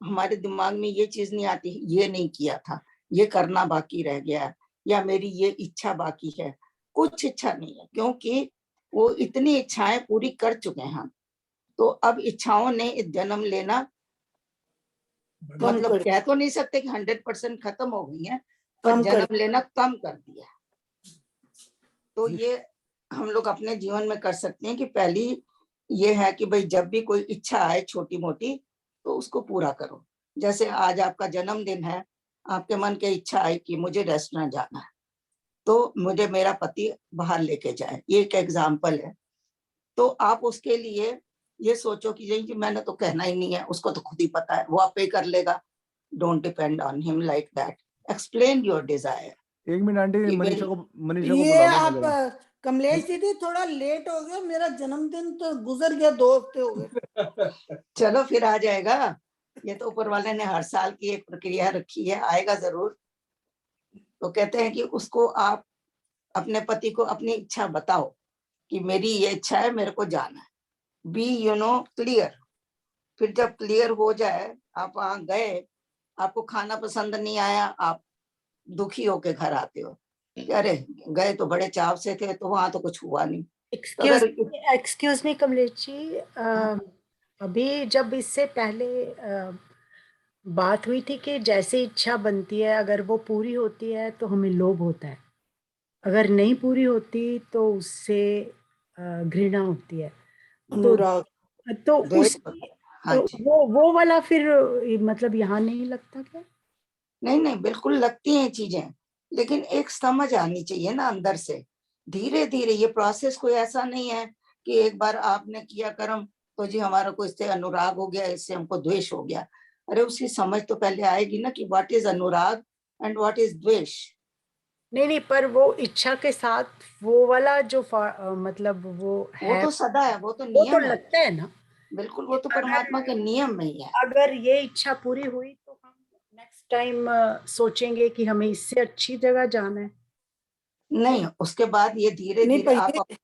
Speaker 2: हमारे दिमाग में ये चीज नहीं आती, ये नहीं किया था, ये करना बाकी रह गया, या मेरी ये इच्छा बाकी है। कुछ इच्छा नहीं है, क्योंकि वो इतनी इच्छाएं पूरी कर चुके हैं हम। तो अब इच्छाओं ने जन्म लेना, मतलब कह तो नहीं सकते कि 100% खत्म हो गई है, पर जन्म लेना कम कर दिया। तो ये हम लोग अपने जीवन में कर सकते हैं कि पहली ये है कि भाई जब भी कोई इच्छा आए छोटी मोटी तो उसको पूरा करो। जैसे आज आपका जन्मदिन है, आपके मन की इच्छा आई कि मुझे रेस्टोरेंट जाना है, तो मुझे मेरा पति बाहर लेके जाए, ये एक एग्जाम्पल है। तो आप उसके लिए ये सोचो कि यही मैंने तो कहना ही नहीं है, उसको तो खुद ही पता है, वो आप पे कर लेगा। Don't depend on him like that, explain your desire.
Speaker 1: एक मिनट आंटी, मनीषा को
Speaker 4: ये
Speaker 1: बुला लो
Speaker 4: आप
Speaker 1: पहले।
Speaker 4: कमलेश दीदी थोड़ा लेट हो गया, मेरा जन्मदिन तो गुजर गया, 2 हफ्ते हो गए।
Speaker 2: चलो फिर आ जाएगा, ये तो ऊपर वाले ने हर साल की एक प्रक्रिया रखी है, आएगा जरूर। तो कहते हैं कि उसको आप अपने पति को अपनी इच्छा बताओ कि मेरी ये इच्छा है, मेरे को जाना है, बी क्लियर। फिर जब क्लियर हो जाए, आप वहां गए, आपको खाना पसंद नहीं आया, आप दुखी होके घर आते हो, अरे गए तो बड़े चाव से थे, तो वहां तो कुछ हुआ नहीं।
Speaker 5: एक्सक्यूज मी कमलेश जी, अभी जब इससे पहले बात हुई थी कि जैसे इच्छा बनती है अगर वो पूरी होती है तो हमें लोभ होता है, अगर नहीं पूरी होती तो उससे घृणा होती है। तो उस
Speaker 2: हाँ जी।
Speaker 5: वो वाला फिर मतलब यहाँ नहीं लगता क्या?
Speaker 2: नहीं बिल्कुल लगती हैं चीजें, लेकिन एक समझ आनी चाहिए ना अंदर से। धीरे धीरे ये प्रोसेस कोई ऐसा नहीं है कि एक बार आपने किया कर्म तो जी हमारा को इससे अनुराग हो गया, इससे हमको द्वेष हो गया। अरे उसकी समझ तो पहले आएगी ना कि what is Anurag and what is द्वेष।
Speaker 5: नहीं, पर वो इच्छा के साथ वो वाला जो मतलब वो है,
Speaker 2: तो सदा है, वो तो
Speaker 5: वो तो
Speaker 2: नियम है।
Speaker 5: लगता है ना।
Speaker 2: बिल्कुल, वो तो परमात्मा के नियम में ही है।
Speaker 5: अगर ये इच्छा पूरी हुई तो हम नेक्स्ट टाइम सोचेंगे कि हमें इससे अच्छी जगह जाना है।
Speaker 2: नहीं, उसके बाद ये धीरे धीरे आप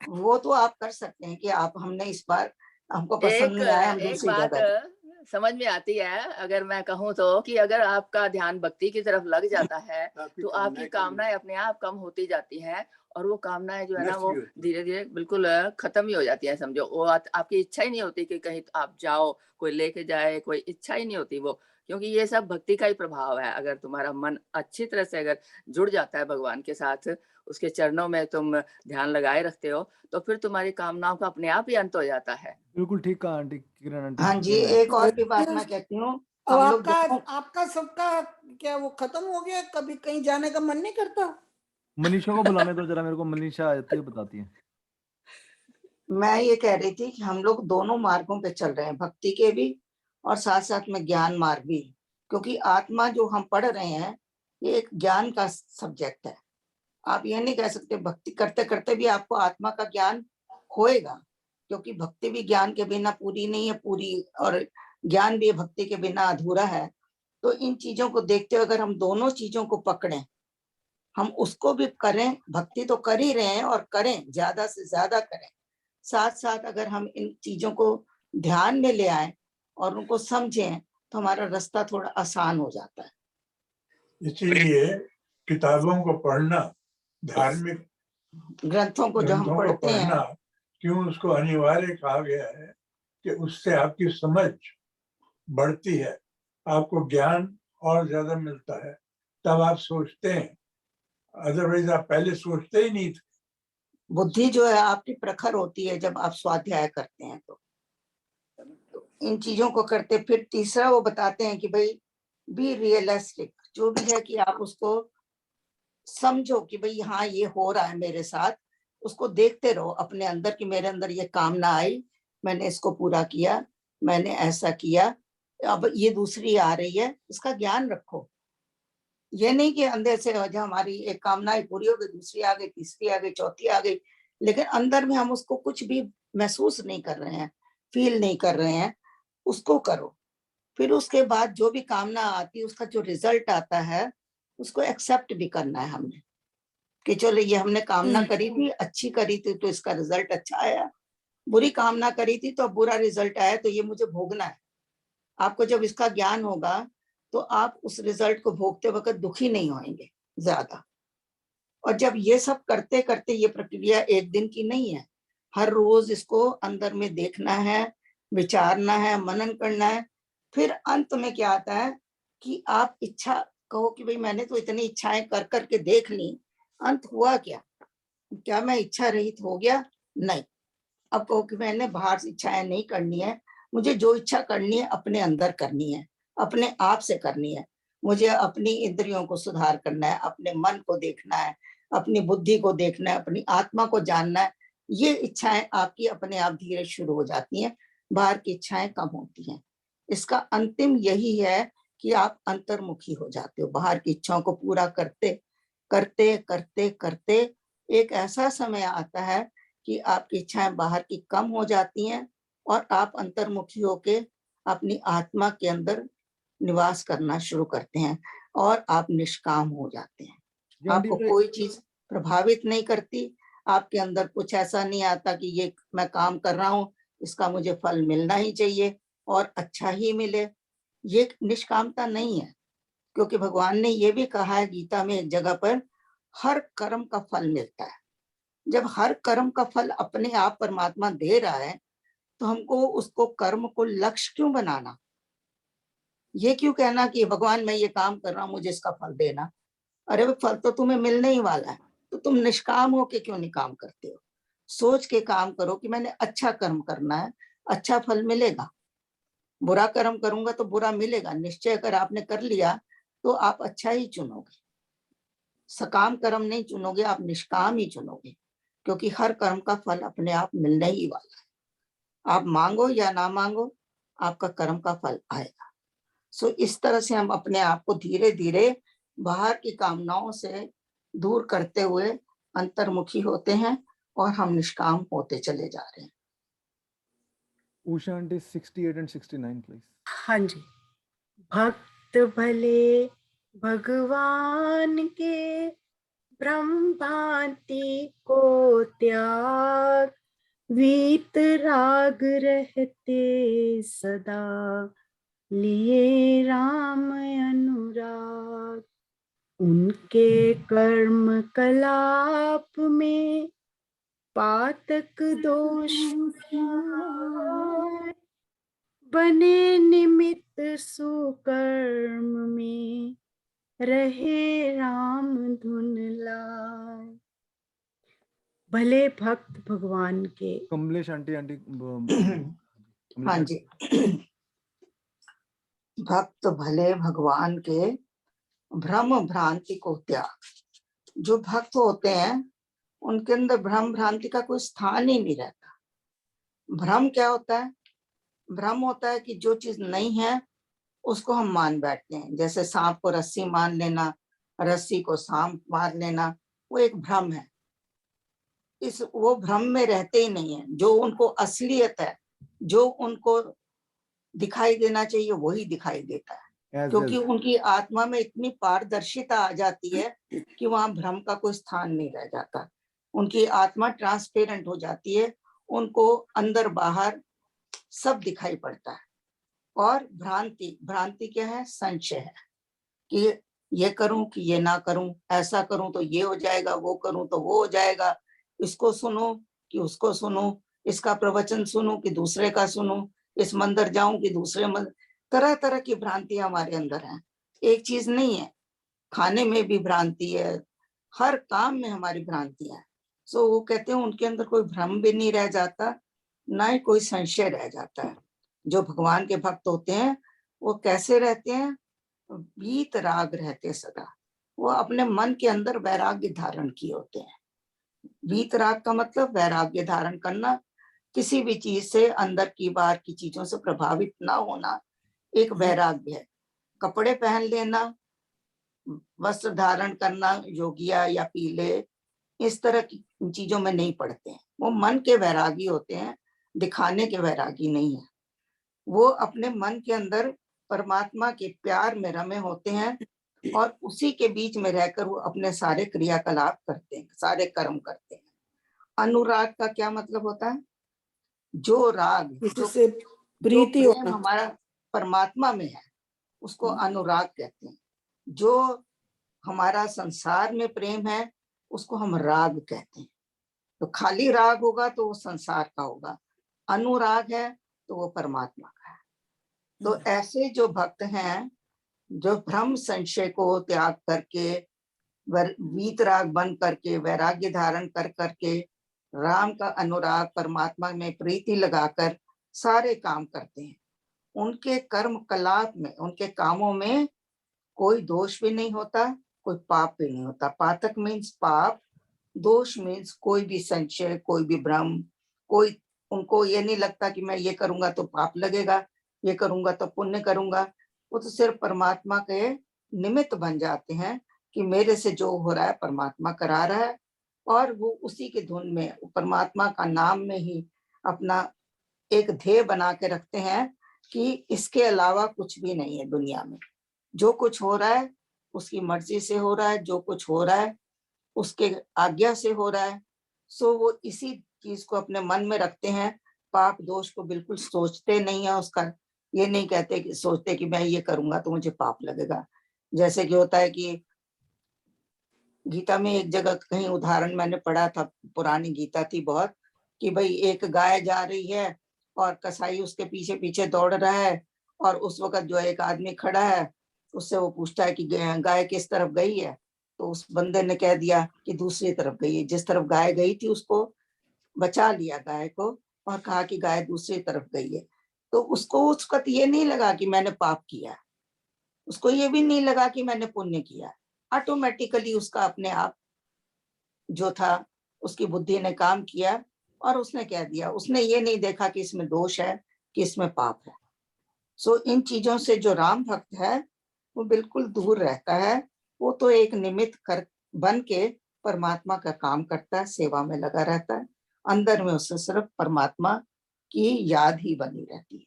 Speaker 2: वो तो आप कर सकते हैं कि आप हमने इस बार हमको पसंद नहीं आया, हम दूसरी जगह।
Speaker 7: समझ में आती है, अगर मैं कहूँ तो कि अगर आपका ध्यान भक्ति की तरफ लग जाता है तो आपकी कामनाएं अपने आप कम होती जाती हैं, और वो कामनाएं जो है ना वो धीरे धीरे बिल्कुल खत्म ही हो जाती है। समझो वो आपकी इच्छा ही नहीं होती कि कहीं आप जाओ, कोई लेके जाए, कोई इच्छा ही नहीं होती वो, क्योंकि ये सब भक्ति का ही प्रभाव है। अगर तुम्हारा मन अच्छी तरह से अगर जुड़ जाता है भगवान के साथ, उसके चरणों में तुम ध्यान लगाए रखते हो, तो फिर तुम्हारी कामनाओं का अपने आप ही अंत हो जाता है।
Speaker 1: बिल्कुल ठीक कहा आंटी, किरण आंटी।
Speaker 2: हाँ जी, एक और भी बात मैं कहती हूँ,
Speaker 4: अब आपका सबका क्या वो खत्म हो गया? कभी कहीं जाने का मन नहीं करता?
Speaker 1: मनीषा को बुलाने दो जरा, मेरे को मनीषा आती है, बताती है।
Speaker 2: मैं ये कह रही थी कि हम लोग दोनों मार्गों पे चल रहे हैं, भक्ति के भी और साथ साथ में ज्ञान मार्ग भी। क्योंकि आत्मा जो हम पढ़ रहे हैं ये एक ज्ञान का सब्जेक्ट है। आप ये नहीं कह सकते भक्ति करते करते भी आपको आत्मा का ज्ञान होएगा, क्योंकि भक्ति भी ज्ञान के बिना पूरी नहीं है, पूरी और ज्ञान भी भक्ति के बिना अधूरा है। तो इन चीजों को देखते हुए अगर हम दोनों चीजों को पकड़ें, हम उसको भी करें, भक्ति तो कर ही रहे हैं और करें, ज्यादा से ज्यादा करें, साथ साथ अगर हम इन चीजों को ध्यान में ले आए और उनको समझें तो हमारा रास्ता थोड़ा आसान हो जाता है।
Speaker 3: इसीलिए किताबों को पढ़ना, धार्मिक
Speaker 2: ग्रंथों को जो हम
Speaker 3: ग्रंथों को
Speaker 2: पढ़ते हैं,
Speaker 3: पढ़ना क्यों उसको अनिवार्य कहा गया है कि उससे आपकी समझ बढ़ती है, आपको ज्ञान और ज्यादा मिलता है, तब आप सोचते हैं, अदरवाइज आप पहले सोचते ही नहीं थे।
Speaker 2: बुद्धि जो है आपकी प्रखर होती है जब आप स्वाध्याय करते हैं। तो इन चीजों को करते, फिर तीसरा वो बताते हैं कि भाई बी रियलिस्टिक, जो भी है कि आप उसको समझो कि भाई हाँ ये हो रहा है मेरे साथ, उसको देखते रहो अपने अंदर कि मेरे अंदर ये कामना आई, मैंने इसको पूरा किया, मैंने ऐसा किया, अब ये दूसरी आ रही है, इसका ज्ञान रखो। ये नहीं कि अंदर से जो हमारी एक कामना पूरी हो गई, दूसरी आ गई, तीसरी आ गई, चौथी आ गई, लेकिन अंदर में हम उसको कुछ भी महसूस नहीं कर रहे हैं, फील नहीं कर रहे हैं, उसको करो। फिर उसके बाद जो भी कामना आती है उसका जो रिजल्ट आता है उसको एक्सेप्ट भी करना है हमने, कि चलो ये हमने कामना करी थी, अच्छी करी थी तो इसका रिजल्ट अच्छा आया, बुरी कामना करी थी तो बुरा रिजल्ट आया, तो ये मुझे भोगना है। आपको जब इसका ज्ञान होगा तो आप उस रिजल्ट को भोगते वक्त दुखी नहीं होंगे ज्यादा। और जब ये सब करते करते, ये प्रक्रिया एक दिन की नहीं है, हर रोज इसको अंदर में देखना है, विचारना है, मनन करना है। फिर अंत में क्या आता है कि आप इच्छा कहो कि भाई मैंने तो इतनी इच्छाएं कर करके देख ली, अंत हुआ क्या? क्या मैं इच्छा रहित हो गया? नहीं। अब कहो कि मैंने बाहर से इच्छाएं नहीं करनी है, मुझे जो इच्छा करनी है अपने अंदर करनी है, अपने आप से करनी है। मुझे अपनी इंद्रियों को सुधार करना है, अपने मन को देखना है, अपनी बुद्धि को देखना है, अपनी आत्मा को जानना है। ये इच्छाएं आपकी अपने आप धीरे शुरू हो जाती हैं, बाहर की इच्छाएं कम होती हैं। इसका अंतिम यही है कि आप अंतर्मुखी हो जाते हो, बाहर की इच्छाओं को पूरा करते करते करते करते एक ऐसा समय आता है कि आपकी इच्छाएं बाहर की कम हो जाती हैं और आप अंतर्मुखी होके अपनी आत्मा के अंदर निवास करना शुरू करते हैं और आप निष्काम हो जाते हैं। आपको कोई चीज प्रभावित नहीं करती, आपके अंदर कुछ ऐसा नहीं आता कि ये मैं काम कर रहा हूँ, इसका मुझे फल मिलना ही चाहिए और अच्छा ही मिले। ये निष्कामता नहीं है, क्योंकि भगवान ने ये भी कहा है गीता में एक जगह पर, हर कर्म का फल मिलता है। जब हर कर्म का फल अपने आप परमात्मा दे रहा है तो हमको उसको कर्म को लक्ष्य क्यों बनाना? ये क्यों कहना कि भगवान मैं ये काम कर रहा हूँ, मुझे इसका फल देना? अरे वो फल तो तुम्हें मिलने ही वाला है, तो तुम निष्काम होके क्यों नहीं काम करते हो? सोच के काम करो कि मैंने अच्छा कर्म करना है, अच्छा फल मिलेगा। बुरा कर्म करूंगा तो बुरा मिलेगा। निश्चय अगर आपने कर लिया तो आप अच्छा ही चुनोगे, सकाम कर्म नहीं चुनोगे, आप निष्काम ही चुनोगे, क्योंकि हर कर्म का फल अपने आप मिलने ही वाला है। आप मांगो या ना मांगो, आपका कर्म का फल आएगा। सो इस तरह से हम अपने आप को धीरे धीरे बाहर की कामनाओं से दूर करते हुए अंतर्मुखी होते हैं और हम निष्काम होते चले जा रहे हैं।
Speaker 1: Usha aunty 68 and 69 please.
Speaker 5: हाँ जी। भक्त भले भगवान के ब्रह्म भांति को त्याग, वीत राग रहते सदा, लिए राम अनुराग। उनके कर्म कलाप में पातक दोष बने निमित्त सुकर्म में, रहे राम धुन लाए। भले भक्त भगवान के।
Speaker 1: कमलेश आंटी
Speaker 2: हाँ जी। भक्त भले भगवान के भ्रम भ्रांति को त्याग। जो भक्त होते हैं उनके अंदर भ्रम भ्रांति का कोई स्थान ही नहीं रहता। भ्रम क्या होता है? भ्रम होता है कि जो चीज नहीं है उसको हम मान बैठते हैं। जैसे सांप को रस्सी मान लेना, रस्सी को सांप मार लेना, वो एक भ्रम है। वो भ्रम में रहते ही नहीं है। जो उनको असलियत है, जो उनको दिखाई देना चाहिए, वही दिखाई देता है, क्योंकि उनकी आत्मा में इतनी पारदर्शिता आ जाती है कि वहां भ्रम का कोई स्थान नहीं रह जाता। उनकी आत्मा ट्रांसपेरेंट हो जाती है, उनको अंदर बाहर सब दिखाई पड़ता है। और भ्रांति क्या है? संशय है कि ये करूं कि ये ना करूं, ऐसा करूं तो ये हो जाएगा, वो करूं तो वो हो जाएगा, इसको सुनो कि उसको सुनो, इसका प्रवचन सुनो कि दूसरे का सुनो, इस मंदिर जाऊं कि दूसरे मंदिर। तरह तरह की भ्रांतियां हमारे अंदर हैं, एक चीज नहीं है। खाने में भी भ्रांति है, हर काम में हमारी भ्रांतियां हैं। सो वो कहते हैं उनके अंदर कोई भ्रम भी नहीं रह जाता, ना ही कोई संशय रह जाता है। जो भगवान के भक्त होते हैं वो कैसे रहते हैं? वीत राग रहते सदा। वो अपने मन के अंदर वैराग्य धारण किए होते हैं। वीत राग का मतलब वैराग्य धारण करना, किसी भी चीज से, अंदर की बाहर की चीजों से प्रभावित ना होना, एक वैराग्य है। कपड़े पहन लेना, वस्त्र धारण करना, योगिया या पीले, इस तरह की चीजों में नहीं पड़ते हैं। वो मन के वैरागी होते हैं, दिखाने के वैरागी नहीं है। वो अपने मन के अंदर परमात्मा के प्यार में रमे होते हैं और उसी के बीच में रहकर वो अपने सारे क्रियाकलाप करते हैं, सारे कर्म करते हैं। अनुराग का क्या मतलब होता है? जो राग, जो प्रीति हमारा परमात्मा में है, उसको अनुराग कहते हैं। जो हमारा संसार में प्रेम है, उसको हम राग कहते हैं। तो खाली राग होगा तो वो संसार का होगा, अनुराग है तो वो परमात्मा का है। तो ऐसे जो भक्त हैं, जो भ्रम संशय को त्याग करके, वीतराग बन करके, वैराग्य धारण कर करके, राम का अनुराग, परमात्मा में प्रीति लगाकर सारे काम करते हैं, उनके कर्म कलाप में, उनके कामों में कोई दोष भी नहीं होता, कोई पाप भी नहीं होता। पातक मीन्स पाप, दोष मीन्स कोई भी संशय, कोई भी भ्रम, कोई उनको ये नहीं लगता कि मैं ये करूंगा तो पाप लगेगा, ये करूंगा तो पुण्य करूंगा। वो तो सिर्फ परमात्मा के निमित्त बन जाते हैं कि मेरे से जो हो रहा है परमात्मा करा रहा है, और वो उसी के धुन में, परमात्मा का नाम में ही अपना एक ध्येय बना के रखते हैं कि इसके अलावा कुछ भी नहीं है दुनिया में। जो कुछ हो रहा है उसकी मर्जी से हो रहा है, जो कुछ हो रहा है उसके आज्ञा से हो रहा है। सो वो इसी चीज को अपने मन में रखते हैं, पाप दोष को बिल्कुल सोचते नहीं है। उसका ये नहीं कहते कि सोचते कि मैं ये करूंगा तो मुझे पाप लगेगा। जैसे कि होता है कि गीता में एक जगह कहीं उदाहरण मैंने पढ़ा था, पुरानी गीता थी बहुत, कि भाई एक गाय जा रही है और कसाई उसके पीछे पीछे दौड़ रहा है, और उस वक्त जो एक आदमी खड़ा है उससे वो पूछता है कि गाय किस तरफ गई है, तो उस बंदे ने कह दिया कि दूसरी तरफ गई है। जिस तरफ गाय गई थी उसको बचा लिया गाय को, और कहा कि गाय दूसरी तरफ गई है। तो उसको उस वक्त ये नहीं लगा कि मैंने पाप किया, उसको ये भी नहीं लगा कि मैंने पुण्य किया। ऑटोमेटिकली उसका अपने आप जो था, उसकी बुद्धि ने काम किया और उसने कह दिया। उसने ये नहीं देखा कि इसमें दोष है कि इसमें पाप है। सो इन चीजों से जो राम भक्त है वो बिल्कुल दूर रहता है। वो तो एक निमित्त कर बन के परमात्मा का काम करता है, सेवा में लगा रहता है। अंदर में उससे सिर्फ परमात्मा की याद ही बनी रहती है।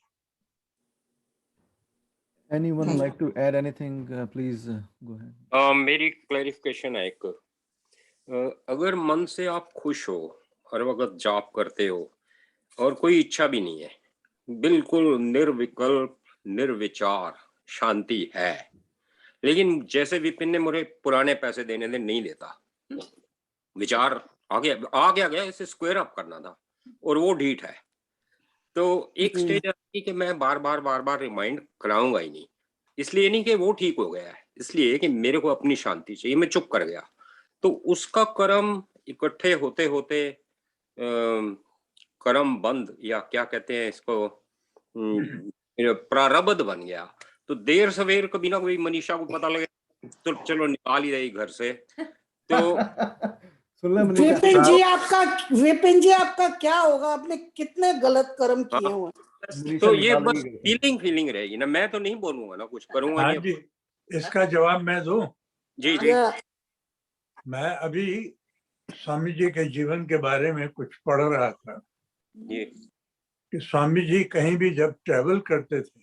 Speaker 1: Anyone like to add anything? Please go ahead.
Speaker 6: मेरी क्लैरिफिकेशन है एक, अगर मन से आप खुश हो, हर वक्त जाप करते हो और कोई इच्छा भी नहीं है, बिल्कुल निर्विकल्प निर्विचार शांति है, लेकिन जैसे विपिन ने मुझे पुराने पैसे देने दे, नहीं देता, विचार आ गया इसे स्क्वायर अप करना था और वो ढीठ है, तो एक स्टेज आती कि मैं बार बार रिमाइंड कराऊंगा ही नहीं। इसलिए नहीं कि वो ठीक हो गया है, इसलिए कि मेरे को अपनी शांति चाहिए, मैं चुप कर गया। तो उसका कर्म इकट्ठे होते होते कर्म बंद, या क्या कहते हैं इसको, प्रारब्ध बन गया। तो देर सवेर कभी ना कभी मनीषा को पता लगे तो चलो निकाल ही रही घर से। तो
Speaker 4: विपिन जी आपका क्या होगा? आपने कितने गलत कर्म किए हुए?
Speaker 6: तो ये बस फीलिंग रहेगी ना, मैं तो नहीं बोलूंगा ना, कुछ करूंगा नहीं।
Speaker 3: जी, इसका जवाब मैं दूं?
Speaker 6: जी जी।
Speaker 4: या
Speaker 3: मैं अभी स्वामी जी के जीवन के बारे में कुछ पढ़ रहा था
Speaker 6: ये
Speaker 3: कि स्वामी जी कहीं भी जब ट्रेवल करते थे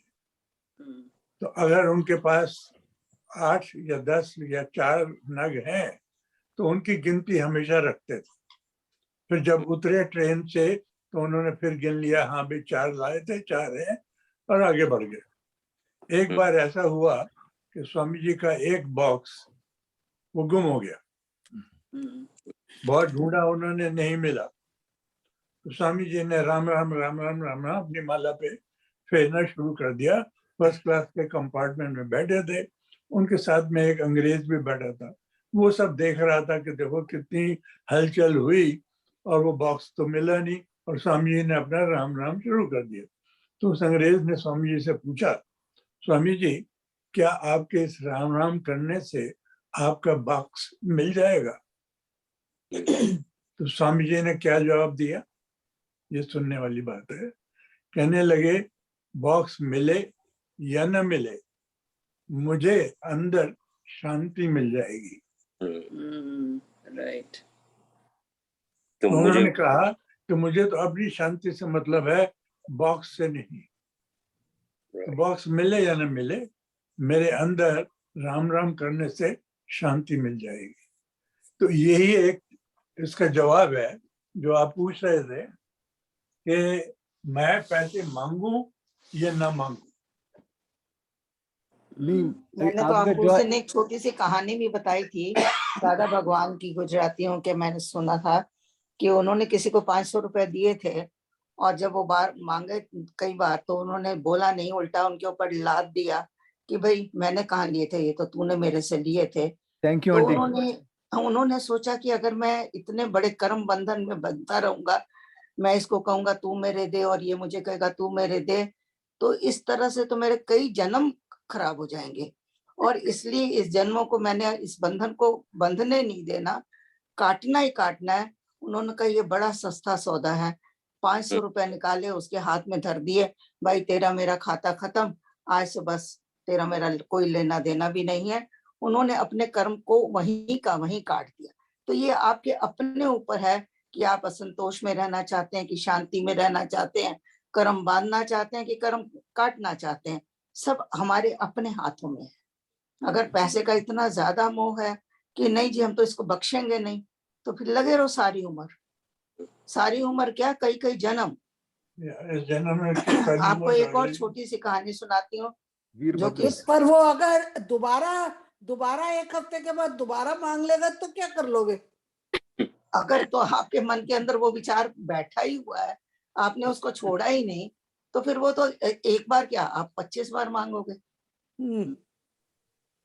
Speaker 3: तो अगर उनके पास 8 या 10 या 4 नग हैं तो उनकी गिनती हमेशा रखते थे। फिर जब उतरे ट्रेन से तो उन्होंने फिर गिन लिया, हाँ भाई 4 लाए थे, 4 हैं, और आगे बढ़ गए। एक बार ऐसा हुआ कि स्वामी जी का एक बॉक्स वो गुम हो गया। बहुत ढूंढा, उन्होंने नहीं मिला। तो स्वामी जी ने राम राम राम राम राम राम अपनी माला पे फेरना शुरू कर दिया। फर्स्ट क्लास के कंपार्टमेंट में बैठे थे, उनके साथ में एक अंग्रेज भी बैठा था। वो सब देख रहा था कि देखो कितनी हलचल हुई, और वो बॉक्स तो मिला नहीं, और स्वामी जी ने अपना राम राम शुरू कर दिया। तो उस अंग्रेज ने स्वामी जी से पूछा, स्वामी जी क्या आपके इस राम राम करने से आपका बॉक्स मिल जाएगा? तो स्वामी जी ने क्या जवाब दिया, ये सुनने वाली बात है। कहने लगे, बॉक्स मिले या न मिले, मुझे अंदर शांति मिल जाएगी।
Speaker 7: राइट।
Speaker 6: तो
Speaker 3: उन्होंने
Speaker 6: मुझे
Speaker 3: कहा कि मुझे तो अपनी शांति से मतलब है, बॉक्स से नहीं। तो बॉक्स मिले या न मिले, मेरे अंदर राम राम करने से शांति मिल जाएगी। तो यही एक इसका जवाब है जो आप पूछ रहे थे कि मैं पैसे मांगू या ना मांगू।
Speaker 1: नहीं
Speaker 2: मैंने तो
Speaker 1: आपका
Speaker 2: आपको
Speaker 1: जो
Speaker 2: उस दिन एक छोटी सी कहानी भी बताई थी दादा भगवान की, गुजरातियों के। मैंने सुना था कि उन्होंने किसी को 500 रुपए दिए थे, और जब वो बार मांगे कई बार तो उन्होंने बोला नहीं, उल्टा उनके ऊपर लाद दिया कि भाई मैंने कहाँ लिए थे, ये तो तूने मेरे से लिए थे।
Speaker 1: थैंक यू
Speaker 2: तो
Speaker 1: आंटी।
Speaker 2: उन्होंने सोचा कि अगर मैं इतने बड़े कर्म बंधन में बंधता रहूंगा, मैं इसको कहूंगा तू मेरे दे और ये मुझे कहेगा तू मेरे दे, तो इस तरह से तो मेरे कई जन्म खराब हो जाएंगे। और इसलिए इस जन्मों को मैंने इस बंधन को बंधने नहीं देना, काटना ही काटना है। उन्होंने कहा ये बड़ा सस्ता सौदा है। 500 रुपए निकाले, उसके हाथ में धर दिए, भाई तेरा मेरा खाता खत्म, आज से बस तेरा मेरा कोई लेना देना भी नहीं है। उन्होंने अपने कर्म को वहीं का वहीं काट दिया। तो ये आपके अपने ऊपर है कि आप असंतोष में रहना चाहते हैं कि शांति में रहना चाहते हैं, कर्म बांधना चाहते हैं कि कर्म काटना चाहते हैं। सब हमारे अपने हाथों में है। अगर पैसे का इतना ज्यादा मोह है कि नहीं जी हम तो इसको बख्शेंगे नहीं, तो फिर लगे रहो सारी उम्र क्या, कई कई जन्म।
Speaker 3: इस जन्म में किसका
Speaker 2: आपको एक और छोटी सी कहानी सुनाती हूँ जो कि
Speaker 4: पर वो अगर दोबारा 1 हफ्ते के बाद दोबारा मांग लेगा तो क्या कर लोगे?
Speaker 2: अगर तो आपके मन के अंदर वो विचार बैठा ही हुआ है, आपने उसको छोड़ा ही नहीं, तो फिर वो तो एक बार क्या आप 25 बार मांगोगे।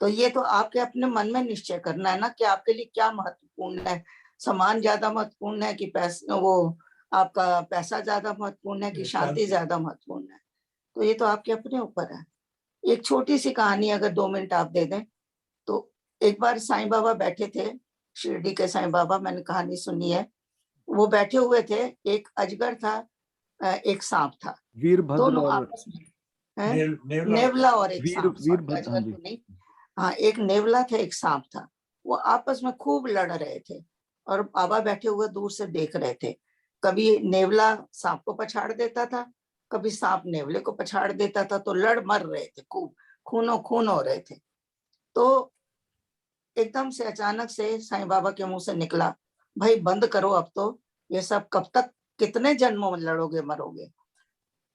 Speaker 2: तो ये तो आपके अपने मन में निश्चय करना है ना कि आपके लिए क्या महत्वपूर्ण है। सामान ज्यादा महत्वपूर्ण है कि पैसा, वो आपका पैसा ज्यादा महत्वपूर्ण है कि शांति ज्यादा महत्वपूर्ण है। तो ये तो आपके अपने ऊपर है। एक छोटी सी कहानी अगर 2 मिनट आप दे दें तो, एक बार साईं बाबा बैठे थे, शिरडी के साईं बाबा, मैंने कहानी सुनी है। वो बैठे हुए थे, एक अजगर था, एक सांप था,
Speaker 1: वीरभद्र
Speaker 2: दोनों
Speaker 1: और
Speaker 2: आपस में, नेवला और एक सांप,
Speaker 1: वीरभद्र,
Speaker 2: अजगर
Speaker 1: हाँ जी।
Speaker 2: तो नहीं, हाँ एक नेवला था एक सांप था। वो आपस में खूब लड़ रहे थे और बाबा बैठे हुए दूर से देख रहे थे। कभी नेवला सांप को पछाड़ देता था, कभी सांप नेवले को पछाड़ देता था, तो लड़ मर रहे थे, खूब खूनो खून हो रहे थे। तो एकदम से अचानक से साईं बाबा के मुंह से निकला, भाई बंद करो अब तो, ये सब कब तक, कितने जन्मों में लड़ोगे मरोगे।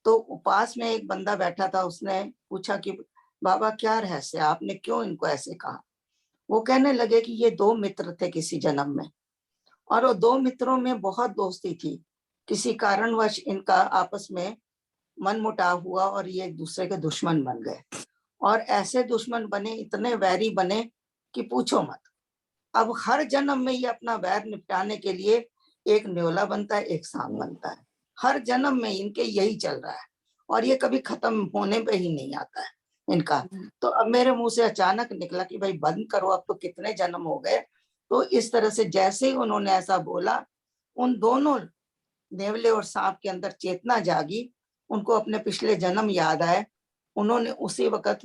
Speaker 2: तो पास में एक बंदा बैठा था, उसने पूछा कि बाबा क्या रहस्य, आपने क्यों इनको ऐसे कहा। वो कहने लगे कि ये 2 मित्र थे किसी जन्म में, और वो 2 मित्रों में बहुत दोस्ती थी। किसी कारणवश इनका आपस में मनमुटाव हुआ और ये एक दूसरे के दुश्मन बन गए, और ऐसे दुश्मन बने, इतने वैरी बने कि पूछो मत। अब हर जन्म में ये अपना वैर निपटाने के लिए एक न्योला बनता है, एक सांप बनता है। हर जन्म में इनके यही चल रहा है, और ये कभी खत्म होने पे ही नहीं आता है इनका। तो अब मेरे मुंह से अचानक निकला कि भाई बंद करो अब तो, कितने जन्म हो गए। तो इस तरह से जैसे ही उन्होंने ऐसा बोला, उन दोनों नेवले और सांप के अंदर चेतना जागी, उनको अपने पिछले जन्म याद आए। उन्होंने उसी वक्त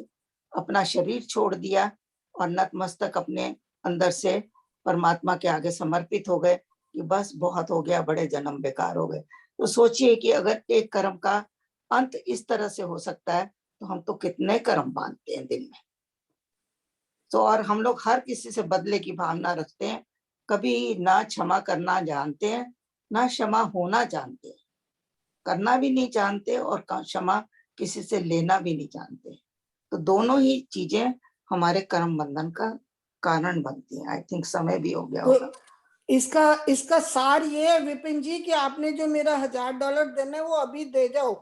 Speaker 2: अपना शरीर छोड़ दिया और नतमस्तक अपने अंदर से परमात्मा के आगे समर्पित हो गए कि बस बहुत हो गया, बड़े जन्म बेकार हो गए। तो सोचिए कि अगर एक कर्म का अंत इस तरह से हो सकता है तो हम तो कितने कर्म बांधते हैं दिन में। तो और हम लोग हर किसी से बदले की भावना रखते हैं, कभी ना क्षमा करना जानते हैं, ना क्षमा होना जानते हैं, करना भी नहीं जानते और क्षमा किसी से लेना भी नहीं जानते। तो दोनों ही चीजें हमारे कर्म बंधन का कारण बनती हैं। आई थिंक समय भी हो गया होगा।
Speaker 4: इसका सार ये है विपिन जी कि आपने जो मेरा $1000 देना है वो अभी दे जाओ,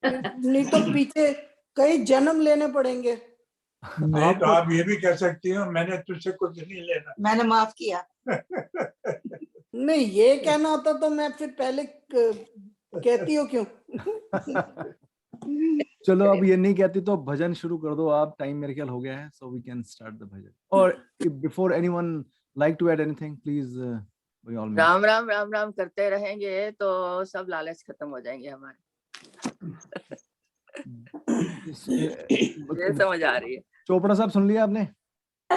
Speaker 4: नहीं तो पीछे कई जन्म लेने पड़ेंगे।
Speaker 3: नहीं तो आप ये भी कह सकती हो मैंने तुझसे कुछ नहीं लेना,
Speaker 2: मैंने माफ किया।
Speaker 4: नहीं, ये कहना होता तो मैं फिर पहले कहती हूँ क्यों।
Speaker 1: चलो अब ये नहीं कहती तो भजन शुरू कर दो आप, टाइम मेरे ख्याल हो गया है, so we can start the bhajan. और before anyone like to add anything please.
Speaker 7: Ram Ram Ram Ram करते रहेंगे तो सब लालच खत्म हो जाएंगे हमारे। ये समझ आ रही है।
Speaker 1: चोपड़ा साहब सुन लिया आपने?